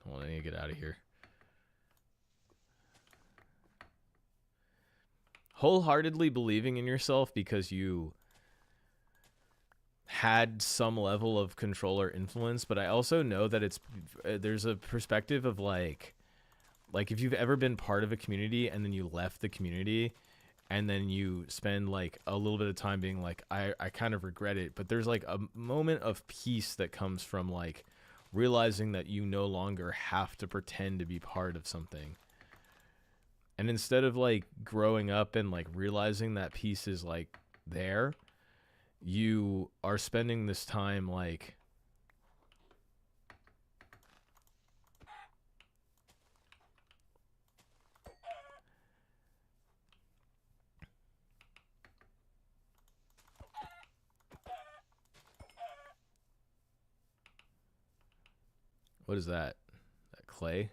hold on, I need to get out of here. Wholeheartedly believing in yourself because you had some level of control or influence, but I also know that it's there's a perspective of like if you've ever been part of a community and then you left the community and then you spend like a little bit of time being like, I kind of regret it, but there's like a moment of peace that comes from like realizing that you no longer have to pretend to be part of something. And instead of like growing up and like realizing that peace is like there, you are spending this time like what is that? That clay?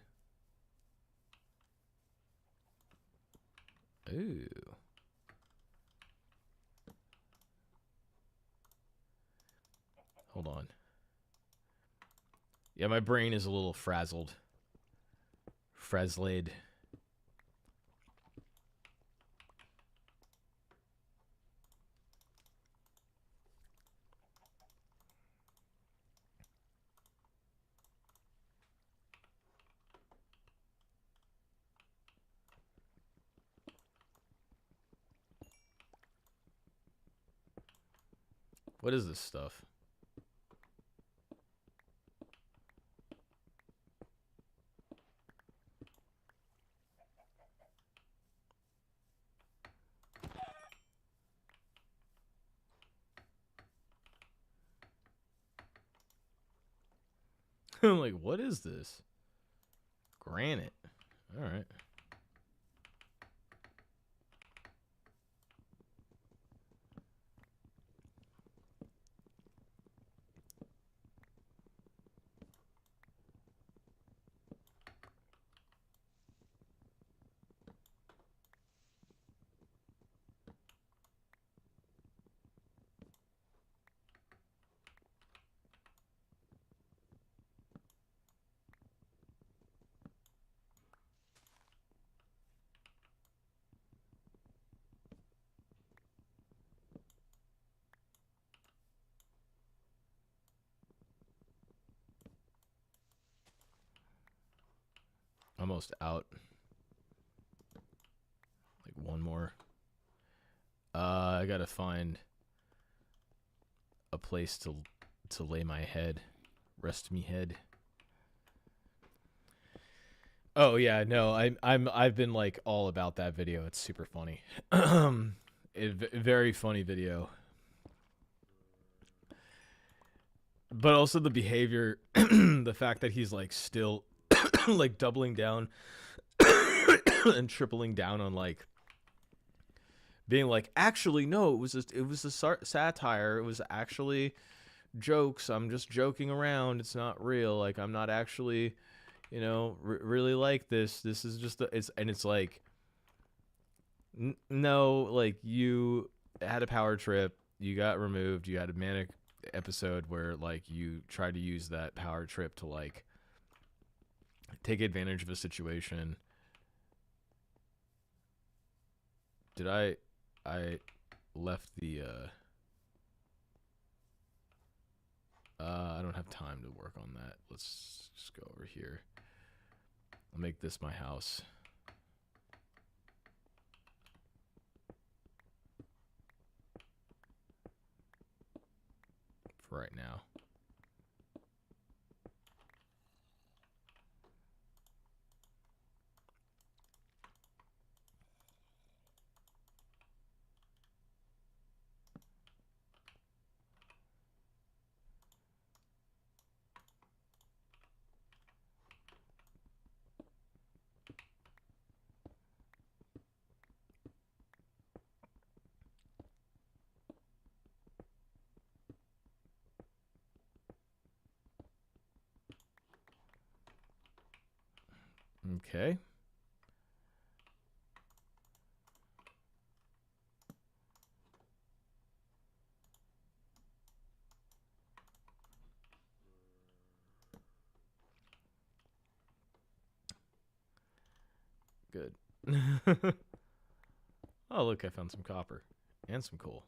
Ooh. Hold on. Yeah, my brain is a little frazzled. Frazzled. What is this stuff? I'm like, what is this? Granite. All right. Almost out. Like one more. I gotta find a place to lay my head. Rest me head. Oh yeah, no, I've been like all about that video. It's super funny. Very funny video. But also the behavior, the fact that he's like still like doubling down and tripling down on like being like, actually no, it was a satire. It was actually jokes. I'm just joking around. It's not real. Like I'm not actually, you know, really like this. This is just it's like no, like you had a power trip, you got removed, you had a manic episode where like you tried to use that power trip to like take advantage of a situation. Did I left the I don't have time to work on that. Let's just go over here. I'll make this my house. For right now. Okay. Good. Oh, look, I found some copper and some coal.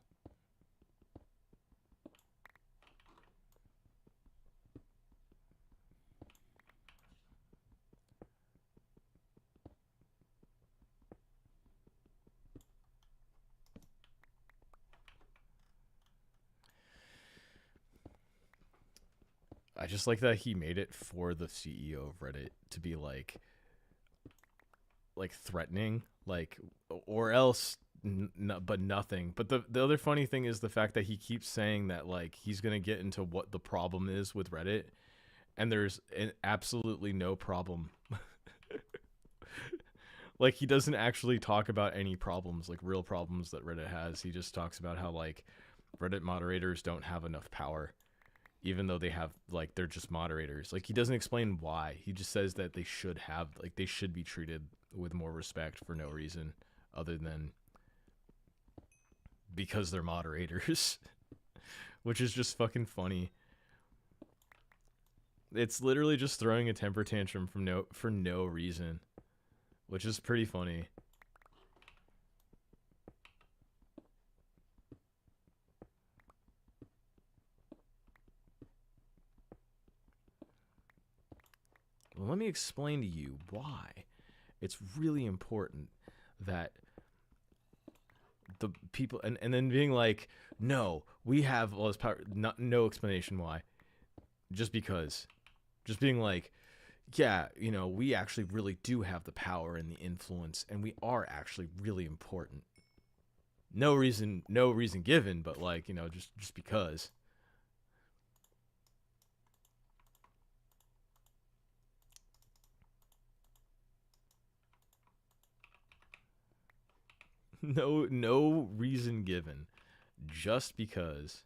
I just like that he made it for the CEO of Reddit to be like threatening, like, or else but nothing. But the other funny thing is the fact that he keeps saying that like he's gonna get into what the problem is with Reddit, and there's absolutely no problem. Like he doesn't actually talk about any problems, like real problems that Reddit has. He just talks about how like Reddit moderators don't have enough power, even though they have, like, they're just moderators. Like he doesn't explain why. He just says that they should have, like, they should be treated with more respect for no reason other than because they're moderators. Which is just fucking funny. It's literally just throwing a temper tantrum for no reason, which is pretty funny. Well, let me explain to you why it's really important that the people, and then being like, no, we have all this power, no explanation why, just because, just being like, yeah, you know, we actually really do have the power and the influence, and we are actually really important. No reason given, but like, you know, just because. No reason given, just because.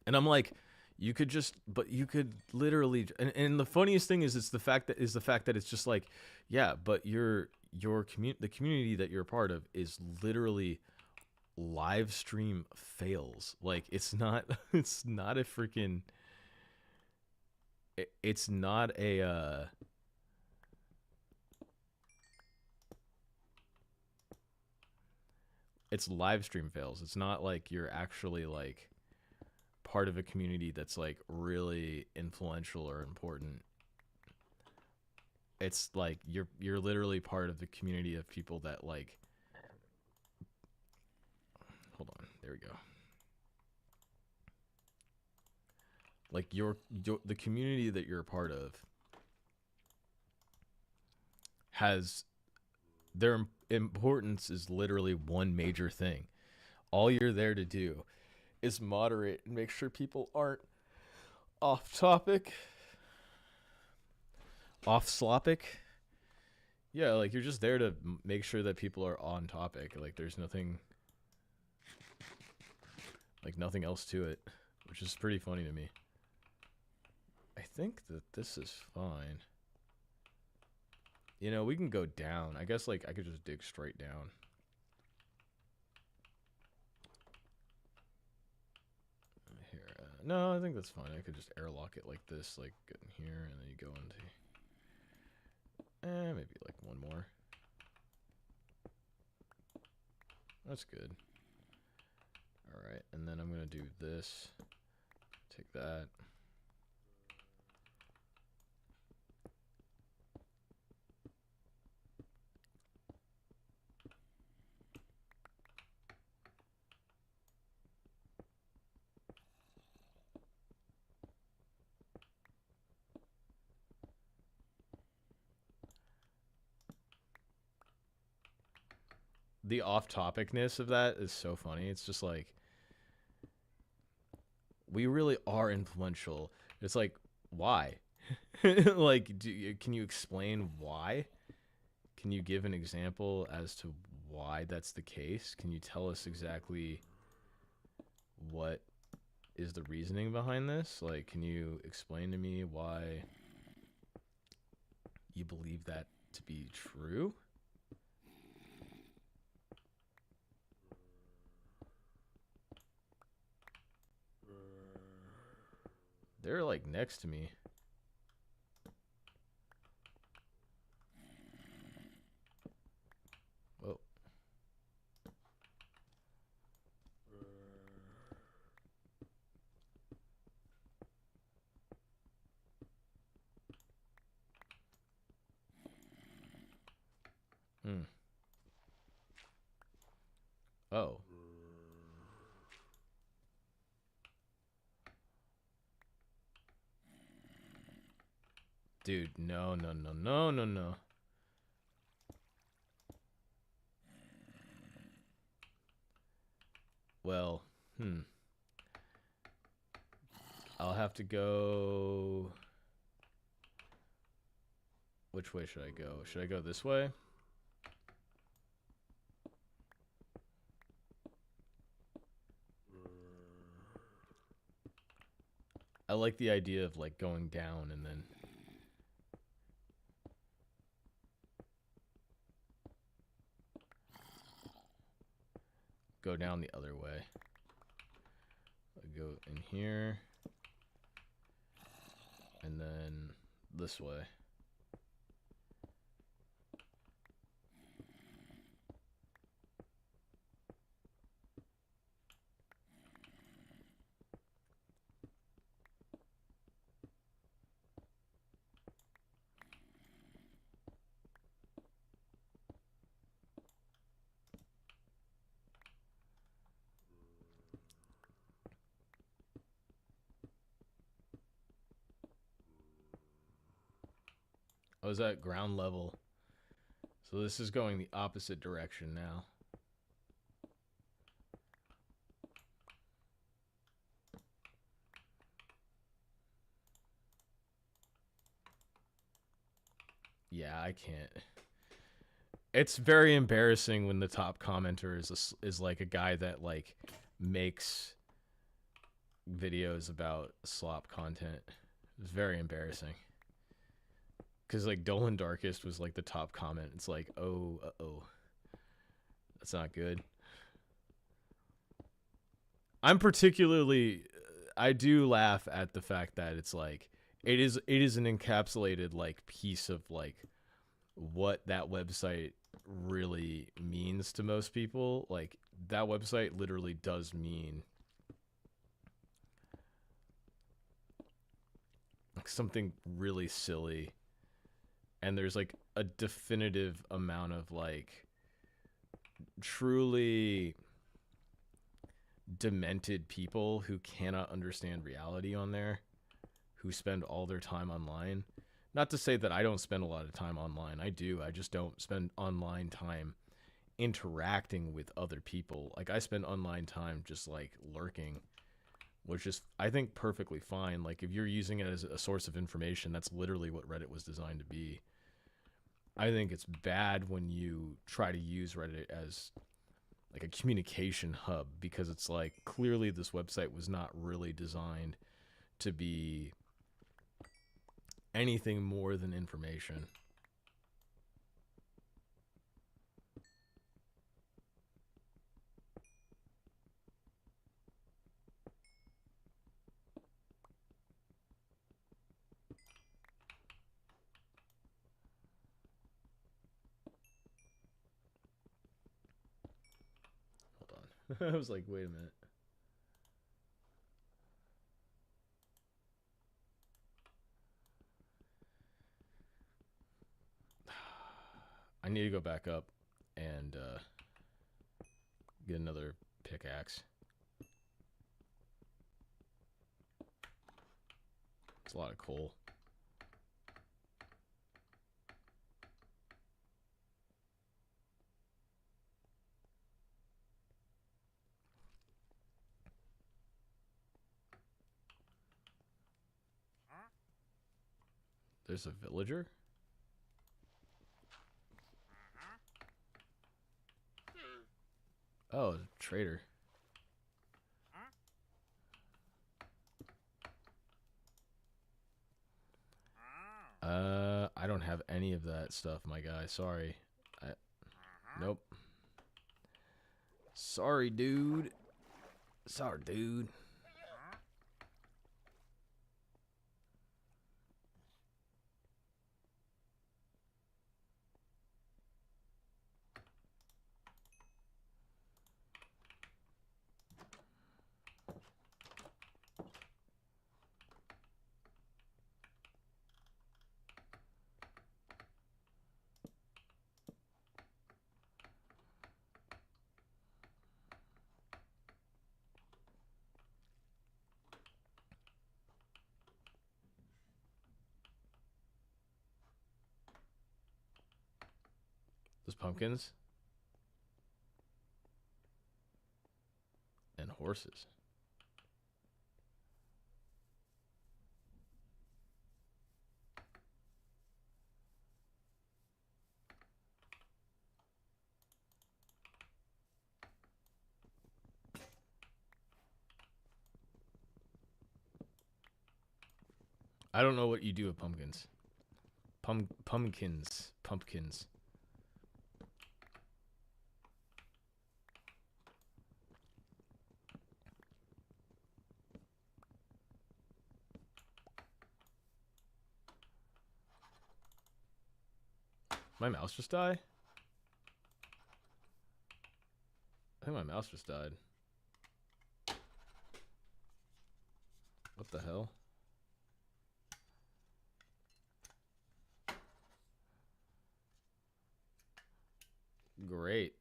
And I'm like, you could literally, and the funniest thing is, the fact that it's just like, yeah, but the community that you're a part of is literally live stream fails. Like, it's not it's not a freaking, it's not a it's live stream fails. It's not like you're actually like part of a community that's like really influential or important. It's like you're literally part of the community of people that like, hold on, there we go. Like the community that you're a part of has, their importance is literally one major thing. All you're there to do is moderate and make sure people aren't off topic, off slopic. Yeah, like you're just there to make sure that people are on topic. Like there's nothing else to it, which is pretty funny to me. I think that this is fine. You know, we can go down. I guess like I could just dig straight down. Here, no, I think that's fine. I could just airlock it like this, like get in here, and then you go into, maybe like one more. That's good. All right, and then I'm gonna do this. Take that. The off-topicness of that is so funny. It's just like, we really are influential. It's like, why? Like, can you explain why? Can you give an example as to why that's the case? Can you tell us exactly what is the reasoning behind this? Like, can you explain to me why you believe that to be true? They're like next to me. Whoa. Hmm. Oh. Dude, no. Well, I'll have to go. Which way should I go? Should I go this way? I like the idea of like going down and then go down the other way. I go in here and then this way. I was at ground level. So this is going the opposite direction now. Yeah, I can't. It's very embarrassing when the top commenter is like a guy that like makes videos about slop content. It's very embarrassing. Cause like Dolan Darkest was like the top comment. It's like, oh, that's not good. I do laugh at the fact that it's like it is an encapsulated like piece of like what that website really means to most people. Like that website literally does mean something really silly, and there's like a definitive amount of like truly demented people who cannot understand reality on there, who spend all their time online. Not to say that I don't spend a lot of time online. I do. I just don't spend online time interacting with other people. Like I spend online time just like lurking, which is, I think, perfectly fine. Like if you're using it as a source of information, that's literally what Reddit was designed to be. I think it's bad when you try to use Reddit as like a communication hub, because it's like clearly this website was not really designed to be anything more than information. Hold on. I was like, wait a minute. I need to go back up and get another pickaxe. It's a lot of coal. There's a villager? Oh, trader. I don't have any of that stuff, my guy. Sorry. Nope. Sorry, dude. Sorry, dude. Those pumpkins and horses. I don't know what you do with pumpkins. Pumpkins. My mouse just died? I think my mouse just died. What the hell? Great.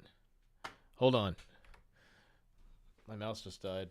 Hold on. My mouse just died.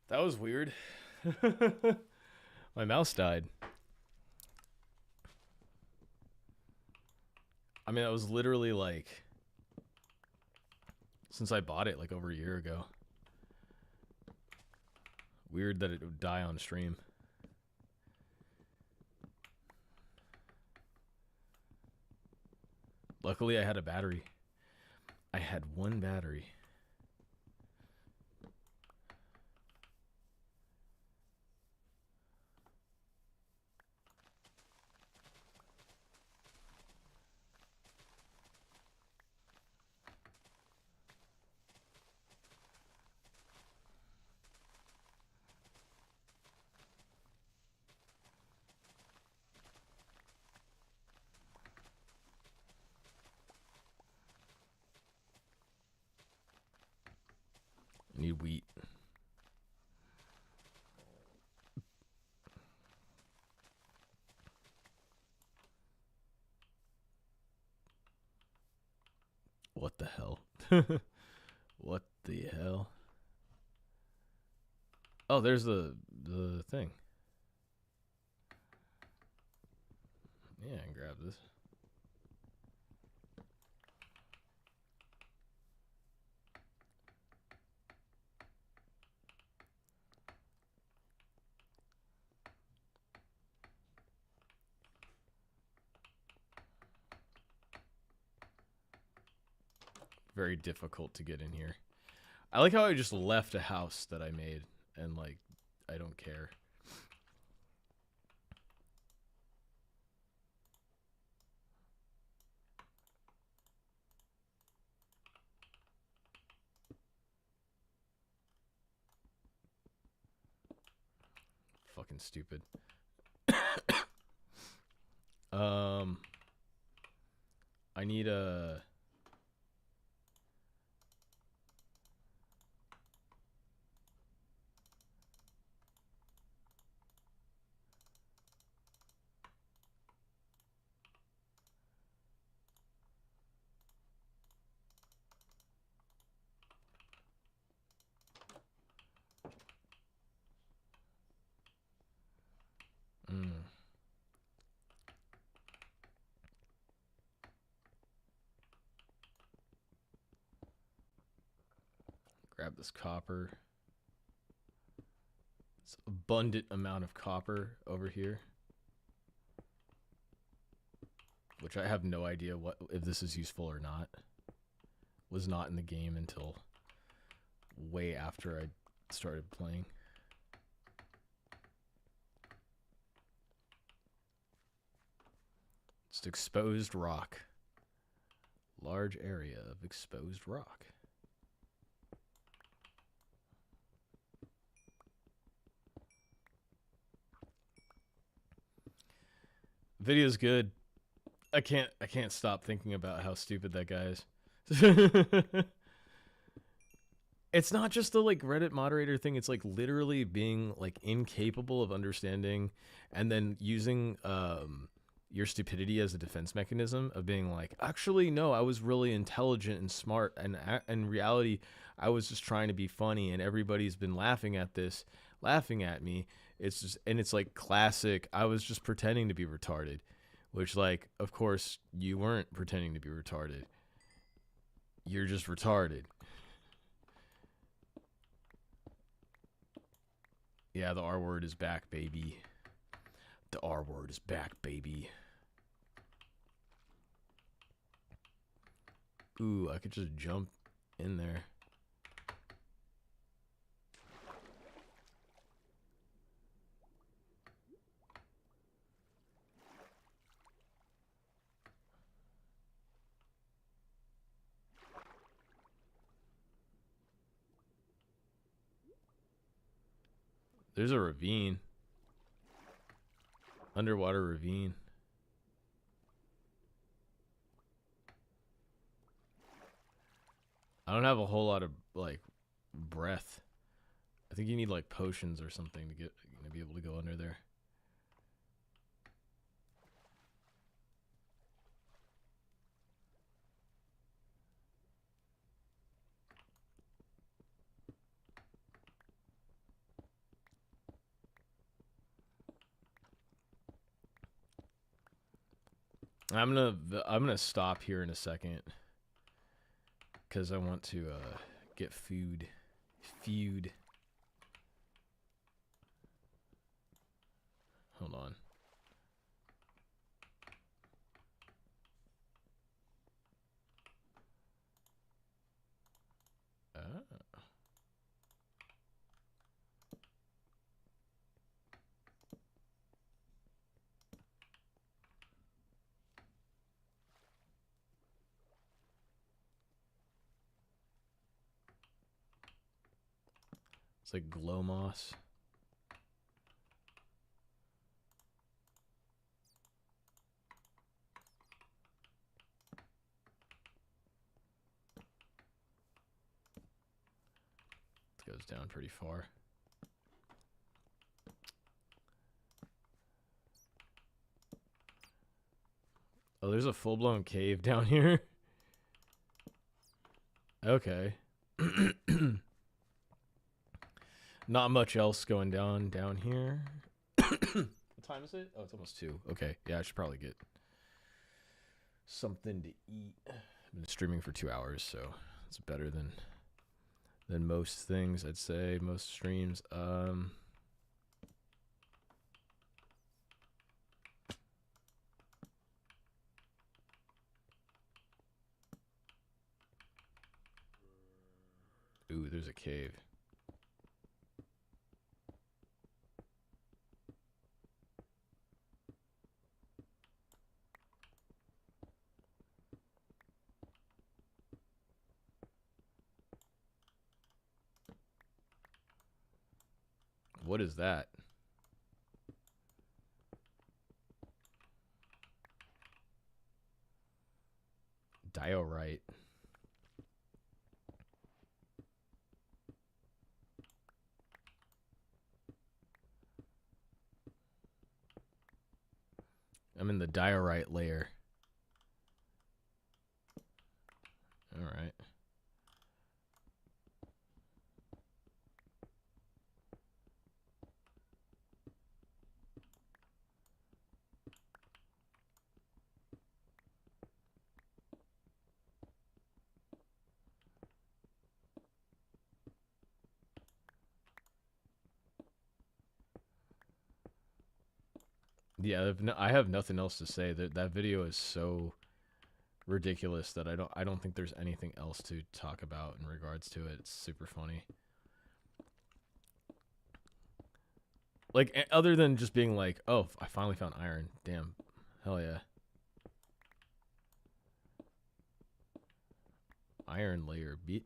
That was weird. My mouse died. I mean, that was literally like since I bought it like over a year ago. Weird that it would die on stream. Luckily, I had a battery. I had one battery. I need wheat. What the hell? What the hell? Oh, there's the thing. Yeah, I can grab this. Very difficult to get in here. I like how I just left a house that I made and like I don't care. Fucking stupid. I need a grab this copper. It's abundant amount of copper over here. Which I have no idea what if this is useful or not. Was not in the game until way after I started playing. Just exposed rock. Large area of exposed rock. Video's good. I can't stop thinking about how stupid that guy is. It's not just the like Reddit moderator thing, it's like literally being like incapable of understanding and then using your stupidity as a defense mechanism of being like, actually no, I was really intelligent and smart, and in reality I was just trying to be funny and everybody's been laughing at this, laughing at me. It's just, and it's like classic, I was just pretending to be retarded, which like, of course you weren't pretending to be retarded. You're just retarded. Yeah, the R word is back, baby. The R word is back, baby. Ooh, I could just jump in there. There's a ravine. Underwater ravine. I don't have a whole lot of like breath. I think you need like potions or something to get to be able to go under there. I'm gonna stop here in a second because I want to get food. Hold on. It's like glow moss. It goes down pretty far. Oh, there's a full-blown cave down here. Okay. Not much else going down here. What time is it? Oh, it's almost 2. Okay, yeah, I should probably get something to eat. I've been streaming for 2 hours, so it's better than most things, I'd say. Most streams. Ooh, there's a cave. What is that? Diorite. I'm in the diorite layer. All right. Yeah, I have nothing else to say. That video is so ridiculous that I don't think there's anything else to talk about in regards to it. It's super funny. Like, other than just being like, oh, I finally found iron. Damn. Hell yeah. Iron layer beat.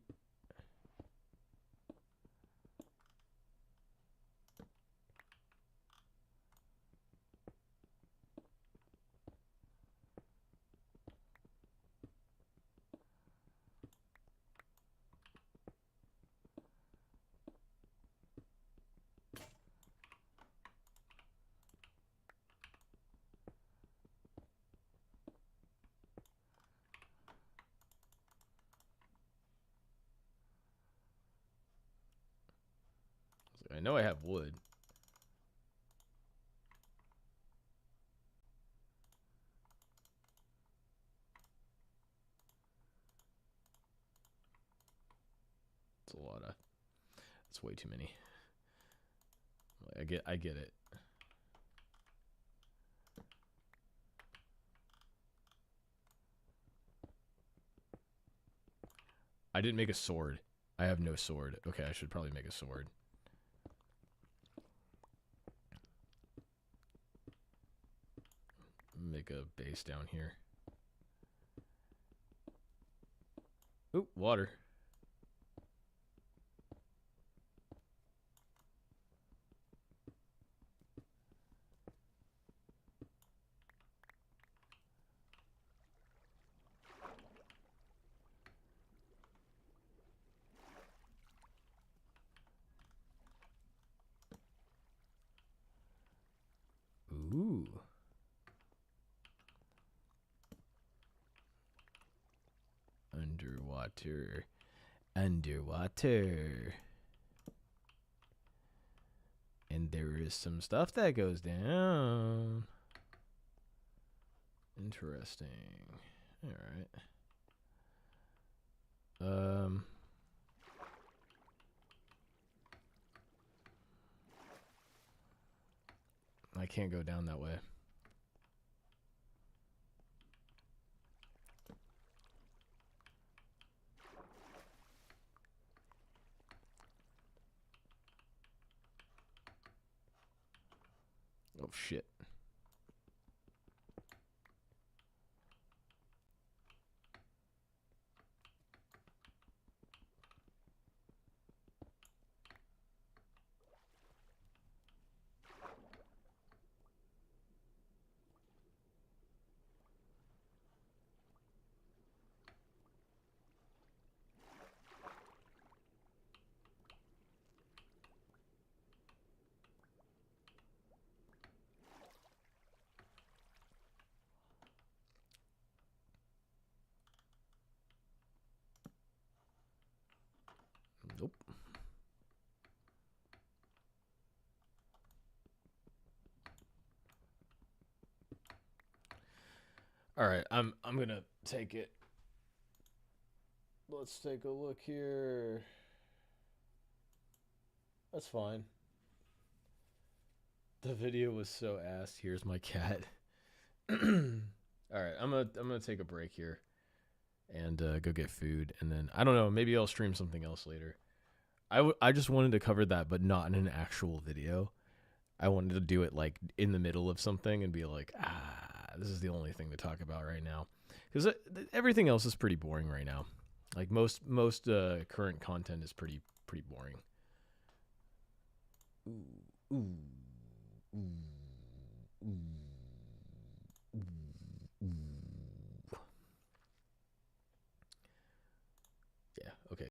I know I have wood. It's a lot of. It's way too many. I get it. I didn't make a sword. I have no sword. Okay, I should probably make a sword. Make a base down here. Ooh, water. Ooh. Underwater. Underwater. And there is some stuff that goes down. Interesting. All right. I can't go down that way. Oh shit. Nope. All right, I'm gonna take it. Let's take a look here. That's fine. The video was so ass. Here's my cat. All right, I'm gonna take a break here and go get food, and then I don't know. Maybe I'll stream something else later. I just wanted to cover that, but not in an actual video. I wanted to do it like in the middle of something and be like, this is the only thing to talk about right now, because everything else is pretty boring right now. Like most current content is pretty boring. Ooh, ooh, ooh, ooh.